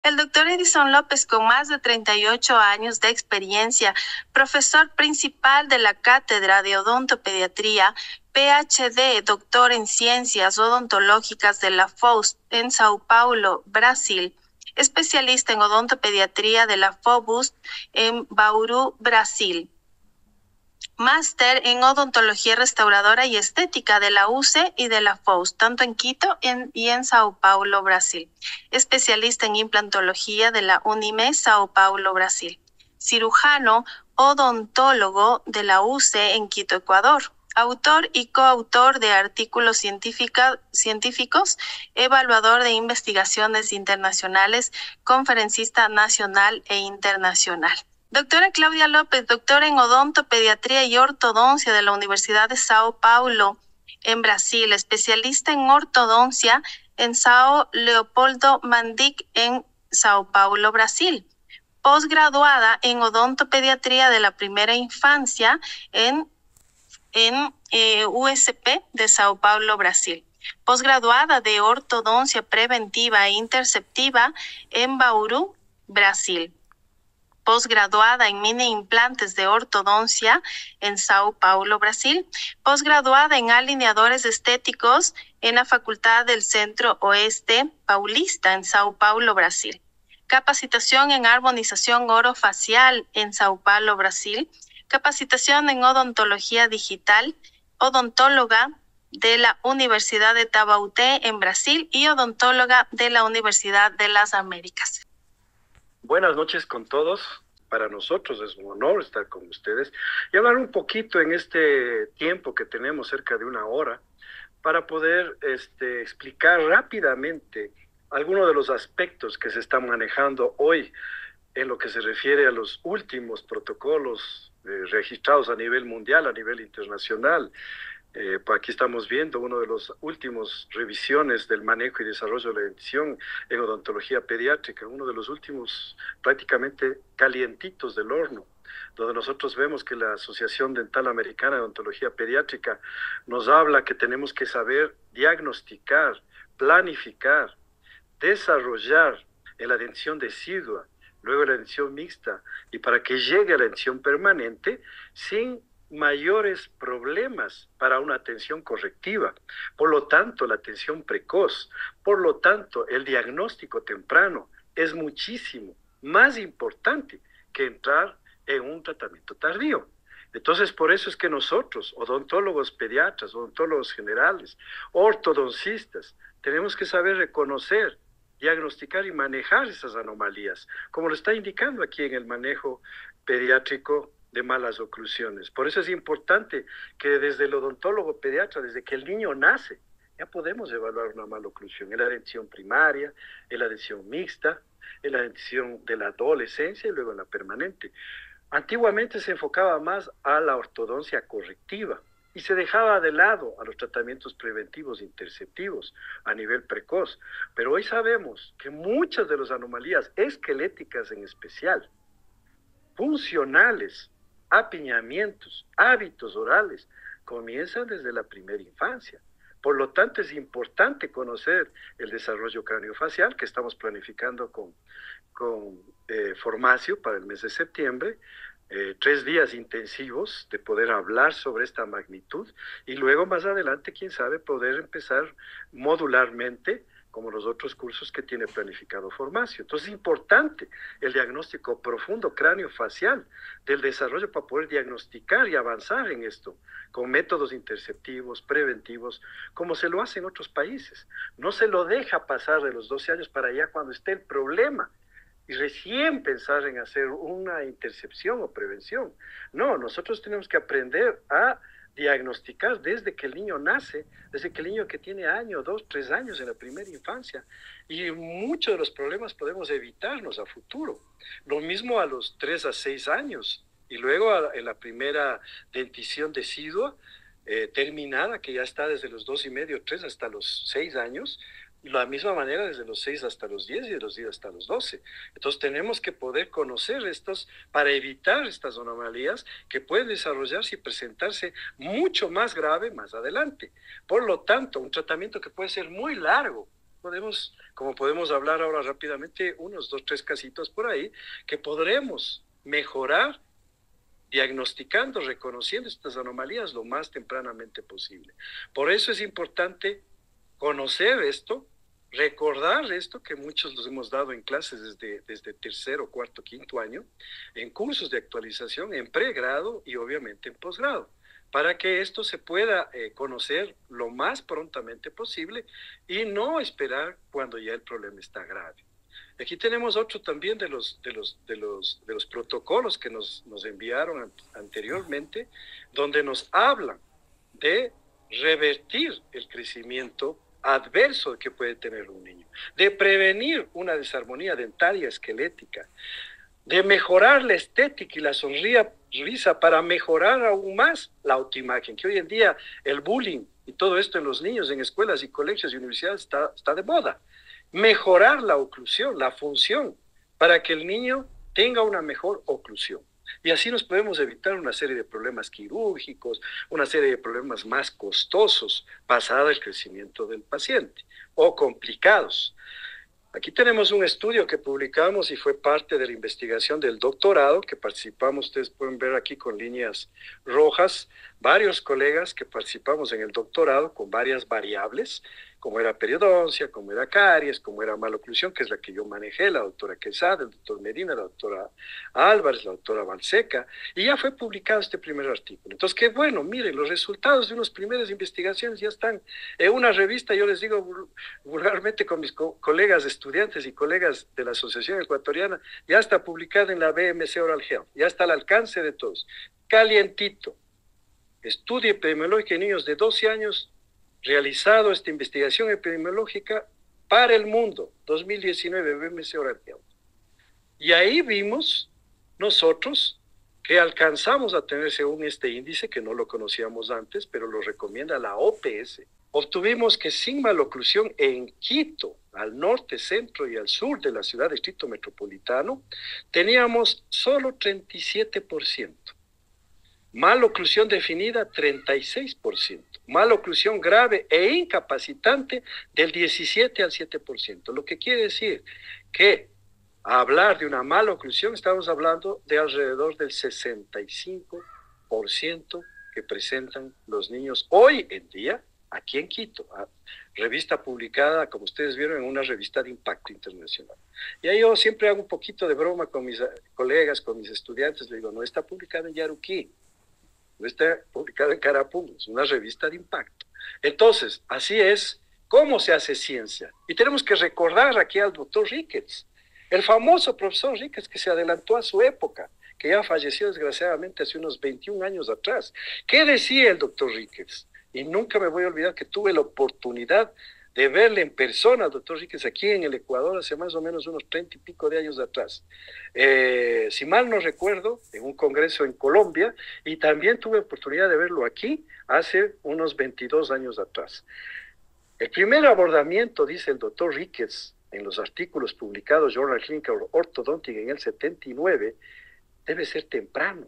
El doctor Edison López, con más de 38 años de experiencia, profesor principal de la Cátedra de Odontopediatría, PhD, doctor en Ciencias Odontológicas de la FOUS en Sao Paulo, Brasil, especialista en odontopediatría de la FOBUS en Bauru, Brasil. Máster en Odontología Restauradora y Estética de la UCE y de la FOUS, tanto en Quito y en Sao Paulo, Brasil. Especialista en implantología de la UNIME, Sao Paulo, Brasil. Cirujano odontólogo de la UCE en Quito, Ecuador. Autor y coautor de artículos científicos, evaluador de investigaciones internacionales, conferencista nacional e internacional. Doctora Claudia López, doctora en odontopediatría y ortodoncia de la Universidad de Sao Paulo, en Brasil, especialista en ortodoncia en Sao Leopoldo Mandic, en Sao Paulo, Brasil. Posgraduada en odontopediatría de la primera infancia en USP de Sao Paulo, Brasil. Posgraduada de ortodoncia preventiva e interceptiva en Bauru, Brasil. Posgraduada en mini implantes de ortodoncia en Sao Paulo, Brasil. Posgraduada en alineadores estéticos en la Facultad del Centro Oeste Paulista en Sao Paulo, Brasil. Capacitación en armonización orofacial en Sao Paulo, Brasil. Capacitación en odontología digital, odontóloga de la Universidad de Tabauté en Brasil y odontóloga de la Universidad de las Américas. Buenas noches con todos. Para nosotros es un honor estar con ustedes y hablar un poquito en este tiempo que tenemos, cerca de una hora, para poder explicar rápidamente algunos de los aspectos que se están manejando hoy en lo que se refiere a los últimos protocolos registrados a nivel mundial, a nivel internacional. Aquí estamos viendo uno de los últimos revisiones del manejo y desarrollo de la dentición en odontología pediátrica, uno de los últimos prácticamente calientitos del horno, donde nosotros vemos que la Asociación Dental Americana de Odontología Pediátrica nos habla que tenemos que saber diagnosticar, planificar, desarrollar en la dentición decidua, luego la dentición mixta, y para que llegue a la dentición permanente sin mayores problemas para una atención correctiva. Por lo tanto, la atención precoz, por lo tanto, el diagnóstico temprano es muchísimo más importante que entrar en un tratamiento tardío. Entonces, por eso es que nosotros, odontólogos pediatras, odontólogos generales, ortodoncistas, tenemos que saber reconocer, diagnosticar y manejar esas anomalías, como lo está indicando aquí en el manejo pediátrico de malas oclusiones. Por eso es importante que desde el odontólogo pediatra, desde que el niño nace, ya podemos evaluar una mala oclusión en la dentición primaria, en la dentición mixta, en la dentición de la adolescencia y luego en la permanente. Antiguamente se enfocaba más a la ortodoncia correctiva y se dejaba de lado a los tratamientos preventivos interceptivos a nivel precoz. Pero hoy sabemos que muchas de las anomalías esqueléticas en especial, funcionales, apiñamientos, hábitos orales, comienzan desde la primera infancia. Por lo tanto, es importante conocer el desarrollo craniofacial que estamos planificando con Formacio para el mes de septiembre, 3 días intensivos de poder hablar sobre esta magnitud y luego más adelante, quién sabe, poder empezar modularmente como los otros cursos que tiene planificado Formacio. Entonces es importante el diagnóstico profundo craniofacial del desarrollo para poder diagnosticar y avanzar en esto con métodos interceptivos, preventivos, como se lo hace en otros países. No se lo deja pasar de los 12 años para allá cuando esté el problema y recién pensar en hacer una intercepción o prevención. No, nosotros tenemos que aprender a diagnosticar desde que el niño nace, desde que el niño que tiene año, 2, 3 años en la primera infancia. Y muchos de los problemas podemos evitarnos a futuro. Lo mismo a los 3 a 6 años. Y luego en la primera dentición decidua terminada, que ya está desde los 2,5, 3 hasta los 6 años, de la misma manera desde los 6 hasta los 10 y de los 10 hasta los 12. Entonces tenemos que poder conocer estos para evitar estas anomalías que pueden desarrollarse y presentarse mucho más grave más adelante. Por lo tanto, un tratamiento que puede ser muy largo como podemos hablar ahora rápidamente, unos 2, 3 casitos por ahí, que podremos mejorar diagnosticando, reconociendo estas anomalías lo más tempranamente posible. Por eso es importante conocer esto, recordar esto que muchos los hemos dado en clases desde tercero, cuarto, quinto año, en cursos de actualización, en pregrado y obviamente en posgrado, para que esto se pueda conocer lo más prontamente posible y no esperar cuando ya el problema está grave. Aquí tenemos otro también de los protocolos que nos enviaron anteriormente, donde nos hablan de revertir el crecimiento adverso que puede tener un niño, de prevenir una desarmonía dentaria esquelética, de mejorar la estética y la sonrisa para mejorar aún más la autoimagen, que hoy en día el bullying y todo esto en los niños, en escuelas y colegios y universidades está de moda. Mejorar la oclusión, la función, para que el niño tenga una mejor oclusión. Y así nos podemos evitar una serie de problemas quirúrgicos, una serie de problemas más costosos pasado el crecimiento del paciente o complicados. Aquí tenemos un estudio que publicamos y fue parte de la investigación del doctorado que participamos, ustedes pueden ver aquí con líneas rojas, varios colegas que participamos en el doctorado con varias variables, como era periodoncia, como era caries, como era maloclusión, que es la que yo manejé, la doctora Quesada, el doctor Medina, la doctora Álvarez, la doctora Balseca, y ya fue publicado este primer artículo. Entonces, qué bueno, miren, los resultados de unas primeras investigaciones ya están en una revista, yo les digo vulgarmente con mis colegas estudiantes y colegas de la Asociación Ecuatoriana, ya está publicada en la BMC Oral Health, ya está al alcance de todos, calientito. Estudio epidemiológico en niños de 12 años, realizado esta investigación epidemiológica para el mundo, 2019, BMC Oral Health. Y ahí vimos nosotros que alcanzamos a tener, según este índice, que no lo conocíamos antes, pero lo recomienda la OPS, obtuvimos que sin maloclusión en Quito, al norte, centro y al sur de la ciudad, distrito metropolitano, teníamos solo 37%. Maloclusión definida, 36%. Maloclusión grave e incapacitante del 17 al 7%. Lo que quiere decir que hablar de una maloclusión, estamos hablando de alrededor del 65% que presentan los niños hoy en día aquí en Quito. Revista publicada, como ustedes vieron, en una revista de impacto internacional. Y ahí yo siempre hago un poquito de broma con mis colegas, con mis estudiantes, le digo, no está publicada en Yaruquí, no está publicada en Carapú, es una revista de impacto. Entonces, así es cómo se hace ciencia. Y tenemos que recordar aquí al doctor Ricketts, el famoso profesor Ricketts que se adelantó a su época, que ya falleció desgraciadamente hace unos 21 años atrás. ¿Qué decía el doctor Ricketts? Y nunca me voy a olvidar que tuve la oportunidad de verle en persona al doctor Ricketts aquí en el Ecuador hace más o menos unos 30 y pico de años atrás. Si mal no recuerdo, en un congreso en Colombia, y también tuve oportunidad de verlo aquí hace unos 22 años atrás. El primer abordamiento, dice el doctor Ricketts, en los artículos publicados Journal Clinical Orthodontic en el 79, debe ser temprano,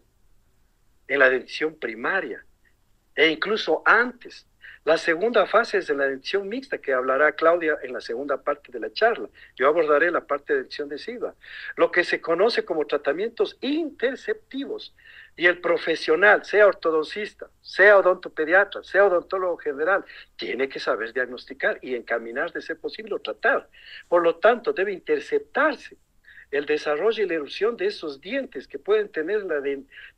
en la dentición primaria, e incluso antes. La segunda fase es de la dentición mixta, que hablará Claudia en la segunda parte de la charla. Yo abordaré la parte de dentición decidua. Lo que se conoce como tratamientos interceptivos. Y el profesional, sea ortodoncista, sea odontopediatra, sea odontólogo general, tiene que saber diagnosticar y encaminar de ser posible o tratar. Por lo tanto, debe interceptarse el desarrollo y la erupción de esos dientes que pueden tener la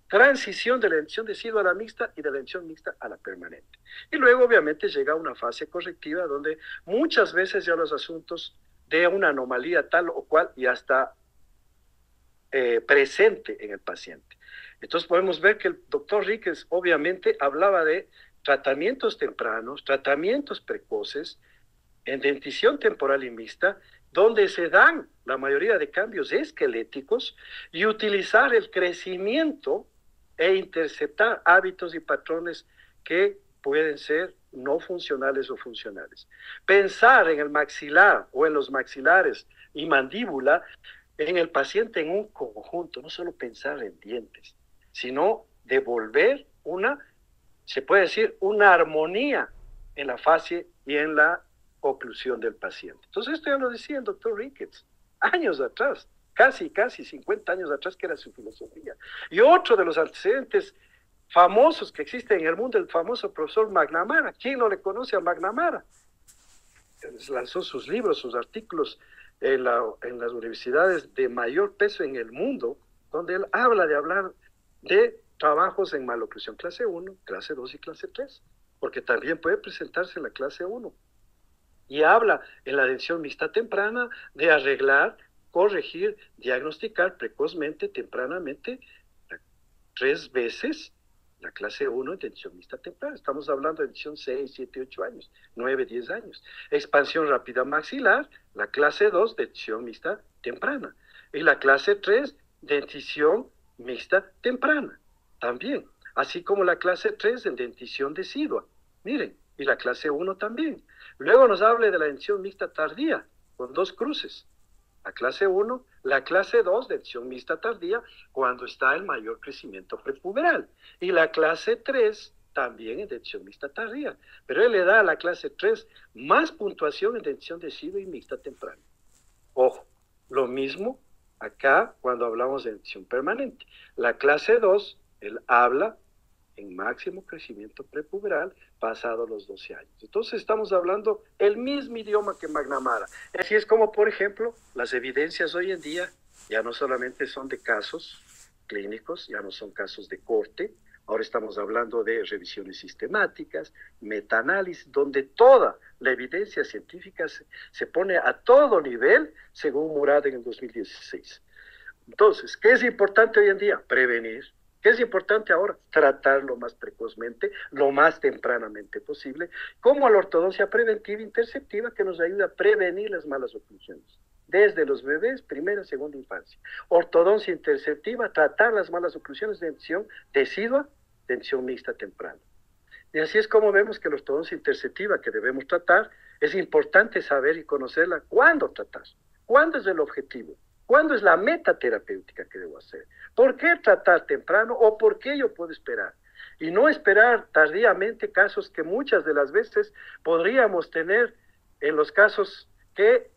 transición de la dentición decidua a la mixta y de la dentición mixta a la permanente. Y luego, obviamente, llega una fase correctiva donde muchas veces ya los asuntos de una anomalía tal o cual ya está presente en el paciente. Entonces podemos ver que el doctor Ricketts obviamente hablaba de tratamientos tempranos, tratamientos precoces, en dentición temporal y mixta, donde se dan la mayoría de cambios esqueléticos y utilizar el crecimiento e interceptar hábitos y patrones que pueden ser no funcionales o funcionales. Pensar en el maxilar o en los maxilares y mandíbula en el paciente en un conjunto, no solo pensar en dientes, sino devolver se puede decir, una armonía en la fase y en la oclusión del paciente. Entonces esto ya lo decía el doctor Ricketts, años atrás, casi 50 años atrás, que era su filosofía. Y otro de los antecedentes famosos que existen en el mundo, el famoso profesor McNamara. ¿Quién no le conoce a McNamara? Lanzó sus libros, sus artículos en las universidades de mayor peso en el mundo, donde él habla de trabajos en maloclusión clase 1, clase 2 y clase 3, porque también puede presentarse en la clase 1. Y habla en la atención mixta temprana de arreglar, corregir, diagnosticar precozmente, tempranamente, 3 veces la clase 1 en tensión mixta temprana. Estamos hablando de tensión 6, 7, 8 años, 9, 10 años. Expansión rápida maxilar, la clase 2, tensión mixta temprana. Y la clase 3, dentición mixta temprana, también. Así como la clase 3 en dentición decidua. Miren, y la clase 1 también. Luego nos habla de la dentición mixta tardía, con 2 cruces. La clase 1, la clase 2, dentición mixta tardía, cuando está el mayor crecimiento prepuberal. Y la clase 3, también en dentición mixta tardía. Pero él le da a la clase 3 más puntuación en dentición decidua y mixta temprana. Ojo, lo mismo acá cuando hablamos de dentición permanente. La clase 2, él habla en máximo crecimiento prepuberal pasado los 12 años. Entonces estamos hablando el mismo idioma que McNamara. Así es como, por ejemplo, las evidencias hoy en día ya no solamente son de casos clínicos, ya no son casos de corte, ahora estamos hablando de revisiones sistemáticas, metaanálisis, donde toda la evidencia científica se pone a todo nivel, según Murad en el 2016. Entonces, ¿qué es importante hoy en día? Prevenir. ¿Qué es importante ahora? Tratar lo más precozmente, lo más tempranamente posible, como la ortodoncia preventiva interceptiva que nos ayuda a prevenir las malas oclusiones. Desde los bebés, primera, segunda infancia. Ortodoncia interceptiva, tratar las malas oclusiones de dentición decidua, dentición mixta temprana. Y así es como vemos que la ortodoncia interceptiva que debemos tratar, es importante saber y conocerla cuándo tratar, cuándo es el objetivo. ¿Cuándo es la meta terapéutica que debo hacer? ¿Por qué tratar temprano o por qué yo puedo esperar? Y no esperar tardíamente casos que muchas de las veces podríamos tener en los casos que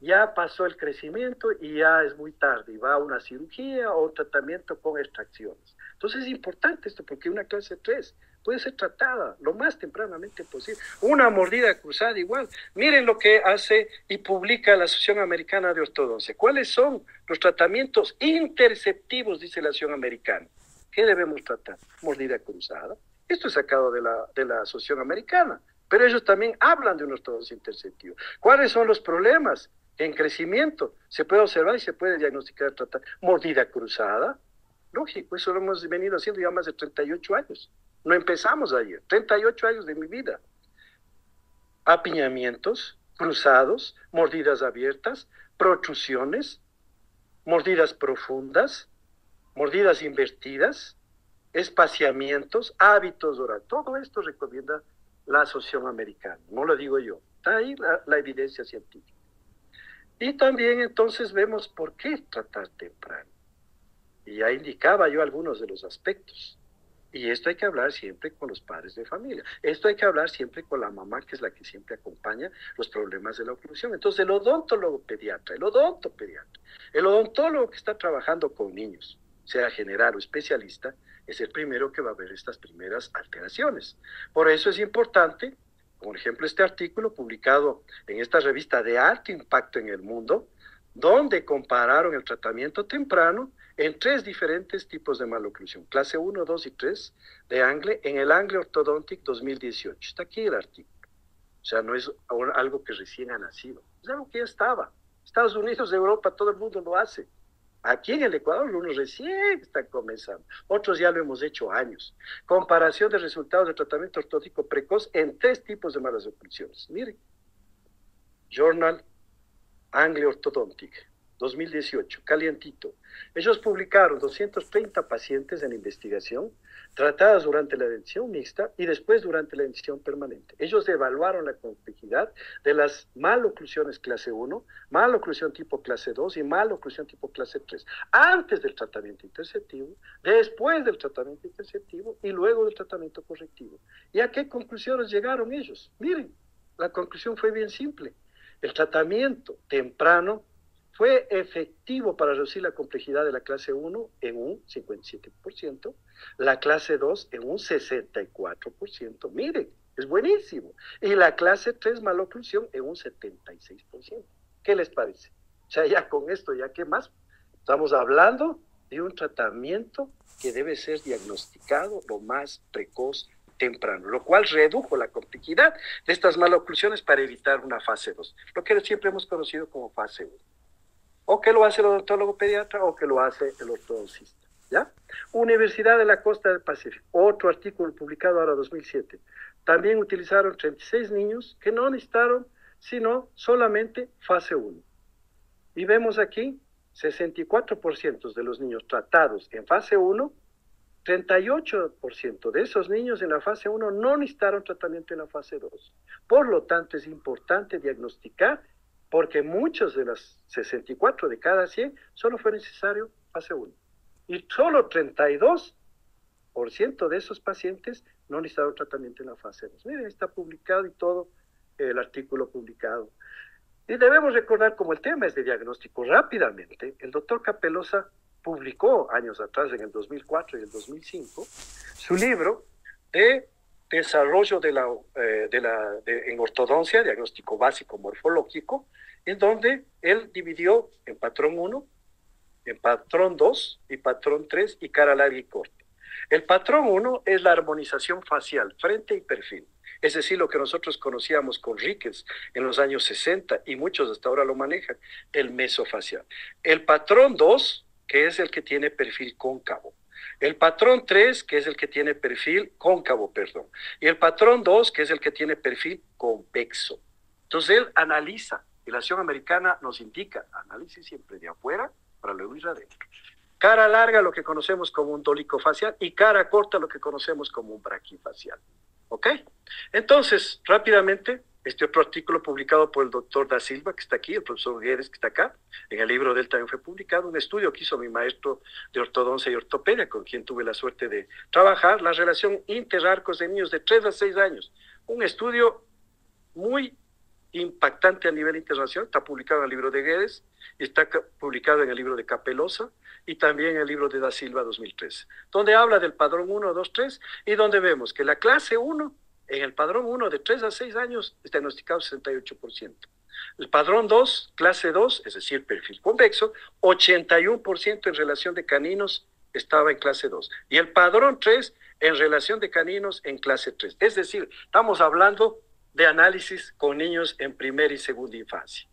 ya pasó el crecimiento y ya es muy tarde y va a una cirugía o un tratamiento con extracciones. Entonces es importante esto porque una clase 3 puede ser tratada lo más tempranamente posible. Una mordida cruzada igual. Miren lo que hace y publica la Asociación Americana de Ortodoncia. ¿Cuáles son los tratamientos interceptivos, dice la Asociación Americana? ¿Qué debemos tratar? Mordida cruzada. Esto es sacado de la Asociación Americana, pero ellos también hablan de una ortodoncia interceptiva. ¿Cuáles son los problemas? En crecimiento se puede observar y se puede diagnosticar, tratar. Mordida cruzada, lógico, eso lo hemos venido haciendo ya más de 38 años. No empezamos ayer, 38 años de mi vida. Apiñamientos, cruzados, mordidas abiertas, protrusiones, mordidas profundas, mordidas invertidas, espaciamientos, hábitos orales. Todo esto recomienda la Asociación Americana, no lo digo yo. Está ahí la evidencia científica. Y también entonces vemos por qué tratar temprano. Y ya indicaba yo algunos de los aspectos. Y esto hay que hablar siempre con los padres de familia. Esto hay que hablar siempre con la mamá, que es la que siempre acompaña los problemas de la oclusión. Entonces, el odontólogo pediatra, el odontólogo que está trabajando con niños, sea general o especialista, es el primero que va a ver estas primeras alteraciones. Por eso es importante, por ejemplo, este artículo publicado en esta revista de alto impacto en el mundo, donde compararon el tratamiento temprano en 3 diferentes tipos de maloclusión, clase 1, 2 y 3 de Angle, en el Angle Orthodontic 2018. Está aquí el artículo. O sea, no es algo que recién ha nacido, es algo que ya estaba. Estados Unidos, Europa, todo el mundo lo hace. Aquí en el Ecuador, unos recién están comenzando, otros ya lo hemos hecho años. Comparación de resultados de tratamiento ortodóntico precoz en 3 tipos de malas oclusiones. Miren, Journal Angle Orthodontic, 2018, calientito. Ellos publicaron 230 pacientes en investigación, tratadas durante la dentición mixta y después durante la dentición permanente. Ellos evaluaron la complejidad de las maloclusiones clase 1, maloclusión tipo clase 2 y maloclusión tipo clase 3, antes del tratamiento interceptivo, después del tratamiento interceptivo y luego del tratamiento correctivo. ¿Y a qué conclusiones llegaron ellos? Miren, la conclusión fue bien simple. El tratamiento temprano fue efectivo para reducir la complejidad de la clase 1 en un 57%, la clase 2 en un 64%. Miren, es buenísimo. Y la clase 3 maloclusión en un 76%. ¿Qué les parece? O sea, ya con esto, ¿ya qué más? Estamos hablando de un tratamiento que debe ser diagnosticado lo más precoz temprano, lo cual redujo la complejidad de estas maloclusiones para evitar una fase 2, lo que siempre hemos conocido como fase 1. O que lo hace el odontólogo pediatra o que lo hace el ortodoncista, ¿ya? Universidad de la Costa del Pacífico, otro artículo publicado ahora 2007. También utilizaron 36 niños que no necesitaron sino solamente fase 1. Y vemos aquí 64% de los niños tratados en fase 1, 38% de esos niños en la fase 1 no necesitaron tratamiento en la fase 2. Por lo tanto, es importante diagnosticar porque muchos de las 64 de cada 100 solo fue necesario fase 1. Y solo 32% de esos pacientes no necesitaron tratamiento en la fase 2. Miren, está publicado y todo el artículo publicado. Y debemos recordar, como el tema es de diagnóstico, rápidamente, el doctor Capelosa publicó años atrás, en el 2004 y el 2005, su libro de desarrollo en ortodoncia, diagnóstico básico morfológico, en donde él dividió en patrón 1, en patrón 2 y patrón 3 y cara larga y corta. El patrón 1 es la armonización facial, frente y perfil. Es decir, lo que nosotros conocíamos con Ricketts en los años 60 y muchos hasta ahora lo manejan, el mesofacial. El patrón 2, que es el que tiene perfil cóncavo. El patrón 3, que es el que tiene perfil cóncavo, perdón. Y el patrón 2, que es el que tiene perfil convexo. Entonces él analiza, y la acción americana nos indica, análisis siempre de afuera para luego ir adentro. Cara larga, lo que conocemos como un dolicofacial, y cara corta, lo que conocemos como un braquifacial. ¿Ok? Entonces, rápidamente, este otro artículo publicado por el doctor Da Silva, que está aquí, el profesor Guedes, que está acá, en el libro de él también fue publicado, un estudio que hizo mi maestro de ortodoncia y ortopedia, con quien tuve la suerte de trabajar, la relación interarcos de niños de 3 a 6 años. Un estudio muy impactante a nivel internacional, está publicado en el libro de Guedes, y está publicado en el libro de Capelosa, y también en el libro de Da Silva 2013, donde habla del padrón 1, 2, 3, y donde vemos que la clase 1, en el padrón 1 de 3 a 6 años, está diagnosticado 68%. El padrón 2, clase 2, es decir, perfil convexo, 81% en relación de caninos estaba en clase 2. Y el padrón 3, en relación de caninos en clase 3. Es decir, estamos hablando de análisis con niños en primera y segunda infancia.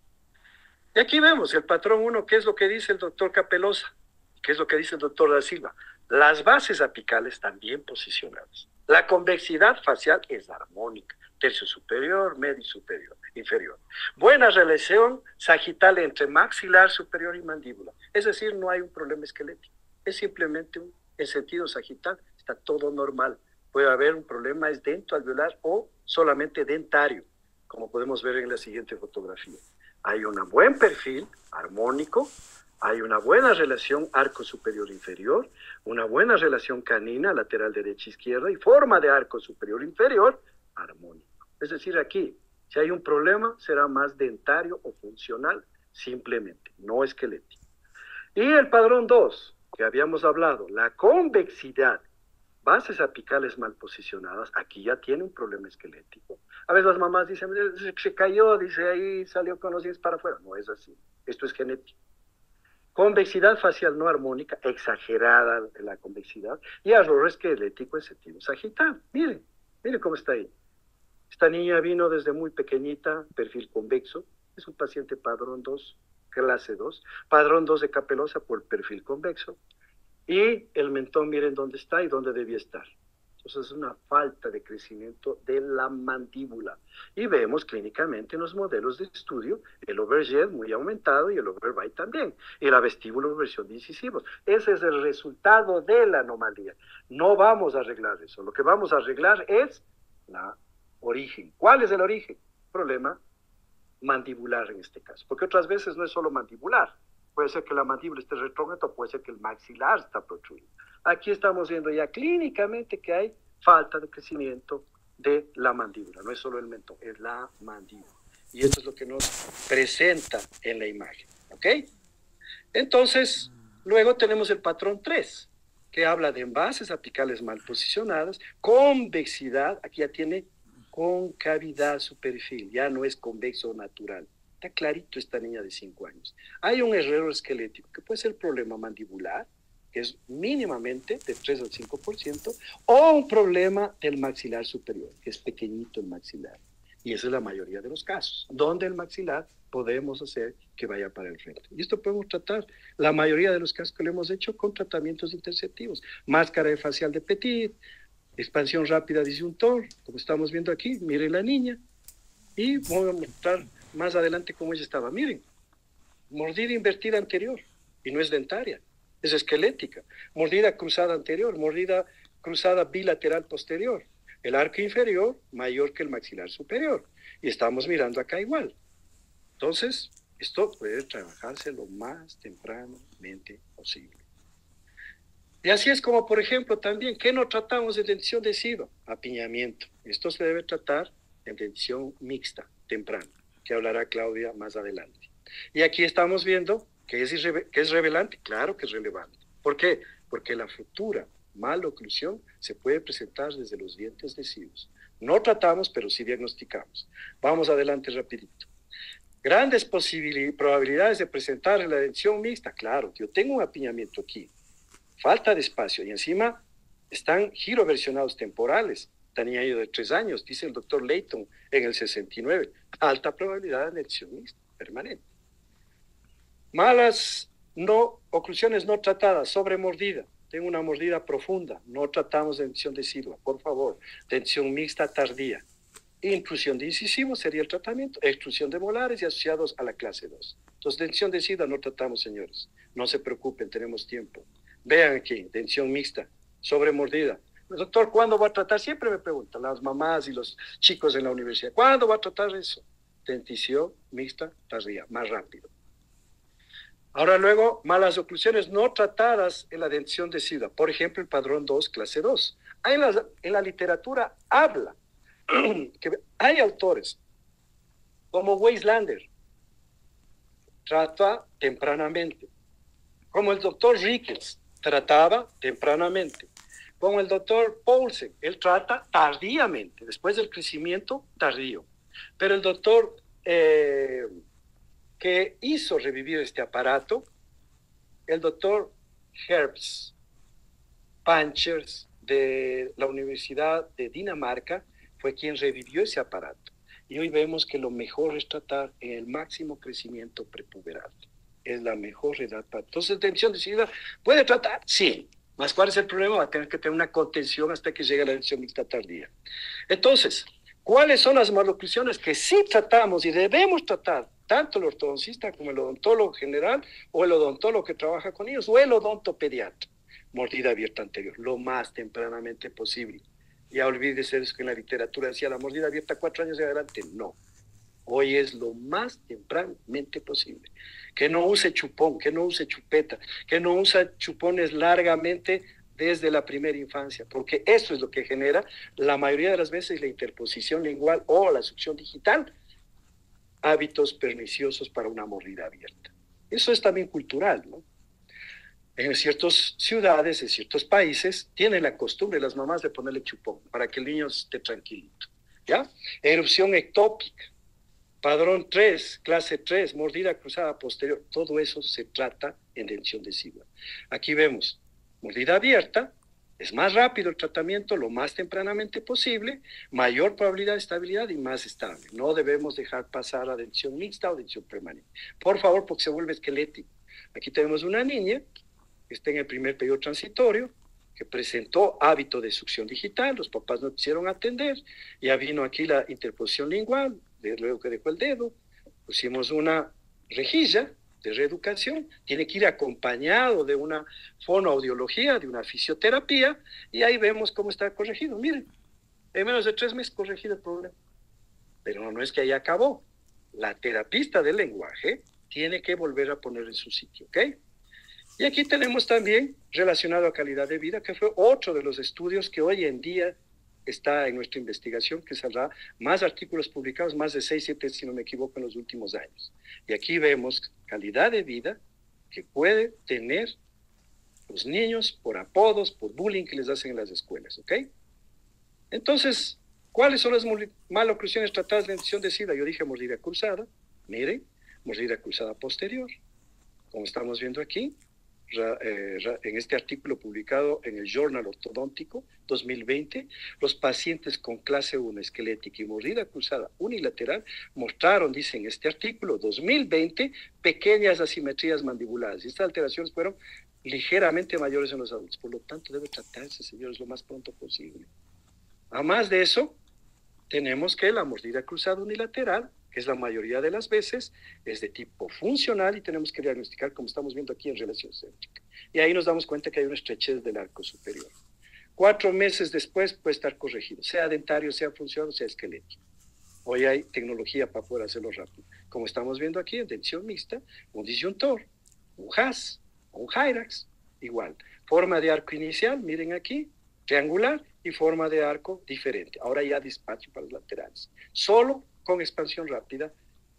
Y aquí vemos el patrón 1, ¿qué es lo que dice el doctor Capelosa? ¿Qué es lo que dice el doctor Da Silva? Las bases apicales están bien posicionadas. La convexidad facial es armónica, tercio superior, medio superior, inferior. Buena relación sagital entre maxilar superior y mandíbula. Es decir, no hay un problema esquelético. Es simplemente en sentido sagital, está todo normal. Puede haber un problema, es dentoalveolar o solamente dentario, como podemos ver en la siguiente fotografía. Hay un buen perfil armónico, hay una buena relación arco superior-inferior, una buena relación canina lateral derecha-izquierda y forma de arco superior-inferior armónico. Es decir, aquí, si hay un problema, será más dentario o funcional, simplemente, no esquelético. Y el padrón 2, que habíamos hablado, la convexidad, bases apicales mal posicionadas, aquí ya tiene un problema esquelético. A veces las mamás dicen, se cayó, dice ahí, salió con los dientes para afuera. No es así, esto es genético. Convexidad facial no armónica, exagerada la convexidad, y error esquelético en sentido sagital. Miren cómo está ahí. Esta niña vino desde muy pequeñita, perfil convexo, es un paciente padrón 2, clase 2, padrón 2 de Capelosa por perfil convexo, y el mentón, miren dónde está y dónde debía estar. Entonces es una falta de crecimiento de la mandíbula. Y vemos clínicamente en los modelos de estudio el overjet muy aumentado y el overbite también. Y la vestíbulo versión de incisivos. Ese es el resultado de la anomalía. No vamos a arreglar eso. Lo que vamos a arreglar es la origen. ¿Cuál es el origen? Problema mandibular en este caso. Porque otras veces no es solo mandibular. Puede ser que la mandíbula esté retrógrada, puede ser que el maxilar está protruido. Aquí estamos viendo ya clínicamente que hay falta de crecimiento de la mandíbula. No es solo el mentón, es la mandíbula. Y esto es lo que nos presenta en la imagen. ¿Ok? Entonces, luego tenemos el patrón 3, que habla de envases apicales mal posicionados, convexidad, aquí ya tiene concavidad su perfil, ya no es convexo natural. Está clarito esta niña de 5 años. Hay un error esquelético, que puede ser el problema mandibular, que es mínimamente de 3 al 5%, o un problema del maxilar superior, que es pequeñito el maxilar. Y esa es la mayoría de los casos, donde el maxilar podemos hacer que vaya para el frente. Y esto podemos tratar, la mayoría de los casos que lo hemos hecho, con tratamientos interceptivos. Máscara de facial de Petit, expansión rápida disyuntor, como estamos viendo aquí, miren la niña, y voy a mostrar más adelante cómo ella estaba. Miren, mordida invertida anterior, y no es dentaria, es esquelética. Mordida cruzada anterior, mordida cruzada bilateral posterior. El arco inferior mayor que el maxilar superior. Y estamos mirando acá igual. Entonces, esto puede trabajarse lo más tempranamente posible. Y así es como, por ejemplo, también, ¿qué no tratamos de dentición decidua? Apiñamiento. Esto se debe tratar en dentición mixta, temprana, que hablará Claudia más adelante. Y aquí estamos viendo que es relevante. Claro que es relevante. ¿Por qué? Porque la futura maloclusión se puede presentar desde los dientes deciduos. No tratamos, pero sí diagnosticamos. Vamos adelante rapidito. Grandes probabilidades de presentar en la dentición mixta. Claro, yo tengo un apiñamiento aquí. Falta de espacio y encima están giroversionados temporales. Esta niña de 3 años, dice el doctor Layton en el 69. Alta probabilidad de dentición mixta permanente. Malas oclusiones no tratadas, sobremordida. Tengo una mordida profunda, no tratamos de dentición decidua, por favor. Dentición mixta tardía. Intrusión de incisivos sería el tratamiento, extrusión de molares y asociados a la clase 2. Entonces, dentición decidua no tratamos, señores. No se preocupen, tenemos tiempo. Vean aquí, dentición mixta, sobremordida. Doctor, ¿cuándo va a tratar? Siempre me preguntan las mamás y los chicos en la universidad. ¿Cuándo va a tratar eso? Dentición mixta tardía, más rápido. Ahora luego, malas oclusiones no tratadas en la dentición decidua. Por ejemplo, el padrón 2, clase 2. En la literatura habla que hay autores como Weislander, trata tempranamente. Como el doctor Ricketts, trataba tempranamente. Como el doctor Paulsen, él trata tardíamente, después del crecimiento tardío. Pero el doctor que hizo revivir este aparato, el doctor Herbst Panchers de la Universidad de Dinamarca, fue quien revivió ese aparato. Y hoy vemos que lo mejor es tratar en el máximo crecimiento prepuberal. Es la mejor edad para... Entonces, dentición decidua, ¿puede tratar? Sí. ¿Más cuál es el problema? Va a tener que tener una contención hasta que llegue a la dentición mixta tardía. Entonces, ¿cuáles son las maloclusiones que sí tratamos y debemos tratar? Tanto el ortodoncista como el odontólogo general, o el odontólogo que trabaja con ellos, o el odontopediatra. Mordida abierta anterior, lo más tempranamente posible. Ya olvídese eso que en la literatura decía la mordida abierta 4 años de adelante. No. Hoy es lo más tempranamente posible. Que no use chupón, que no use chupeta, que no use chupones largamente desde la primera infancia, porque eso es lo que genera la mayoría de las veces la interposición lingual o la succión digital, hábitos perniciosos para una mordida abierta. Eso es también cultural, ¿no? En ciertas ciudades, en ciertos países, tienen la costumbre las mamás de ponerle chupón para que el niño esté tranquilito, ¿ya? Erupción ectópica, padrón 3, clase 3, mordida cruzada posterior, todo eso se trata en dentición decidua. Aquí vemos mordida abierta, es más rápido el tratamiento, lo más tempranamente posible, mayor probabilidad de estabilidad y más estable. No debemos dejar pasar a dentición mixta o dentición permanente. Por favor, porque se vuelve esquelético. Aquí tenemos una niña que está en el primer periodo transitorio, que presentó hábito de succión digital, los papás no quisieron atender, ya vino aquí la interposición lingual, luego que dejó el dedo, pusimos una rejilla de reeducación, tiene que ir acompañado de una fonoaudiología, de una fisioterapia, y ahí vemos cómo está corregido. Miren, en menos de 3 meses corregido el problema. Pero no es que ahí acabó. La terapista del lenguaje tiene que volver a poner en su sitio, ¿ok? Y aquí tenemos también relacionado a calidad de vida, que fue otro de los estudios que hoy en día está en nuestra investigación, que saldrá más artículos publicados, más de 6, 7, si no me equivoco, en los últimos años. Y aquí vemos calidad de vida que puede tener los niños por apodos, por bullying que les hacen en las escuelas, ¿ok? Entonces, ¿cuáles son las maloclusiones tratadas de infección de SIDA? Yo dije mordida cruzada, miren, mordida cruzada posterior, como estamos viendo aquí, en este artículo publicado en el Journal Ortodóntico 2020, los pacientes con clase 1 esquelética y mordida cruzada unilateral mostraron, dice en este artículo 2020, pequeñas asimetrías mandibulares. Y estas alteraciones fueron ligeramente mayores en los adultos. Por lo tanto, debe tratarse, señores, lo más pronto posible. Además de eso, tenemos que la mordida cruzada unilateral, que es la mayoría de las veces, es de tipo funcional y tenemos que diagnosticar, como estamos viendo aquí, en relación céntrica. Y ahí nos damos cuenta que hay una estrechez del arco superior. 4 meses después puede estar corregido, sea dentario, sea funcional, sea esquelético. Hoy hay tecnología para poder hacerlo rápido. Como estamos viendo aquí, en dentición mixta, un disyuntor, un HAS, un Hyrax, igual. Forma de arco inicial, miren aquí, triangular, y forma de arco diferente. Ahora ya despacho para los laterales. Solo con expansión rápida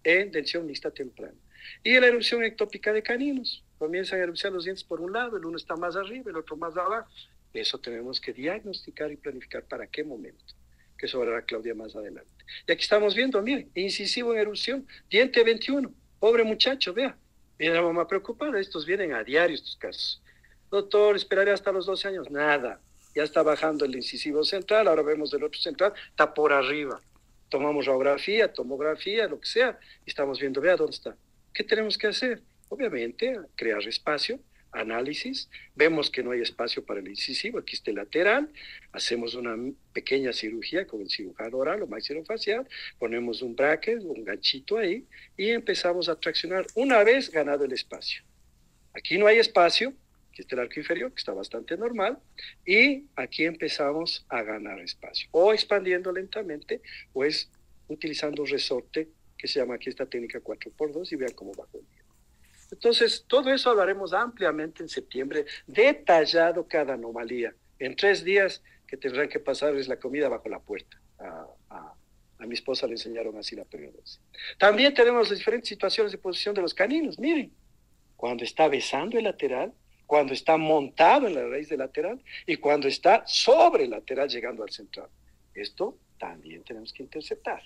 en dentición mixta temprana. Y la erupción ectópica de caninos. Comienzan a erupcionar los dientes por un lado, el uno está más arriba, el otro más abajo. Eso tenemos que diagnosticar y planificar para qué momento, que eso hablará Claudia más adelante. Y aquí estamos viendo, miren, incisivo en erupción, diente 21, pobre muchacho, vea. Viene la mamá preocupada, estos vienen a diario estos casos. Doctor, esperaré hasta los 12 años. Nada, ya está bajando el incisivo central, ahora vemos el otro central, está por arriba. Tomamos radiografía, tomografía, lo que sea, y estamos viendo, vea dónde está. ¿Qué tenemos que hacer? Obviamente, crear espacio, análisis, vemos que no hay espacio para el incisivo, aquí está el lateral, hacemos una pequeña cirugía con el cirujano oral o maxilofacial, ponemos un bracket, un ganchito ahí, y empezamos a traccionar una vez ganado el espacio. Aquí no hay espacio, aquí está el arco inferior, que está bastante normal, y aquí empezamos a ganar espacio, o expandiendo lentamente, o es utilizando un resorte, que se llama aquí esta técnica 4x2, y vean cómo bajó el día. Entonces, todo eso hablaremos ampliamente en septiembre, detallado cada anomalía. En 3 días que tendrán que pasarles la comida bajo la puerta. A mi esposa le enseñaron así la periodoncia. También tenemos las diferentes situaciones de posición de los caninos. Miren, cuando está besando el lateral, cuando está montado en la raíz del lateral y cuando está sobre el lateral llegando al central. Esto también tenemos que interceptar.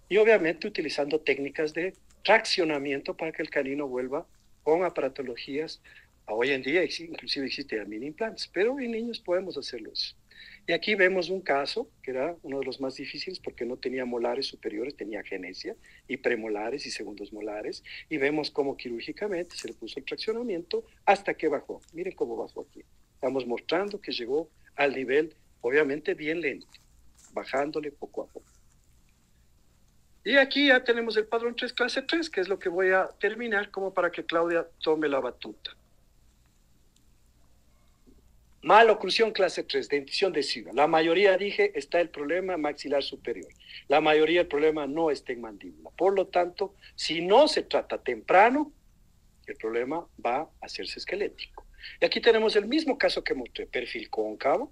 Y obviamente utilizando técnicas de traccionamiento para que el canino vuelva con aparatologías. Hoy en día inclusive existen mini implantes, pero en niños podemos hacerlo eso. Y aquí vemos un caso que era uno de los más difíciles porque no tenía molares superiores, tenía agenesia y premolares y segundos molares, y vemos cómo quirúrgicamente se le puso el traccionamiento hasta que bajó. Miren cómo bajó aquí. Estamos mostrando que llegó al nivel, obviamente bien lento, bajándole poco a poco. Y aquí ya tenemos el padrón 3, clase 3, que es lo que voy a terminar como para que Claudia tome la batuta. Maloclusión clase 3, dentición de SIDA. La mayoría, dije, está el problema maxilar superior. La mayoría del problema no está en mandíbula. Por lo tanto, si no se trata temprano, el problema va a hacerse esquelético. Y aquí tenemos el mismo caso que mostré. Perfil cóncavo,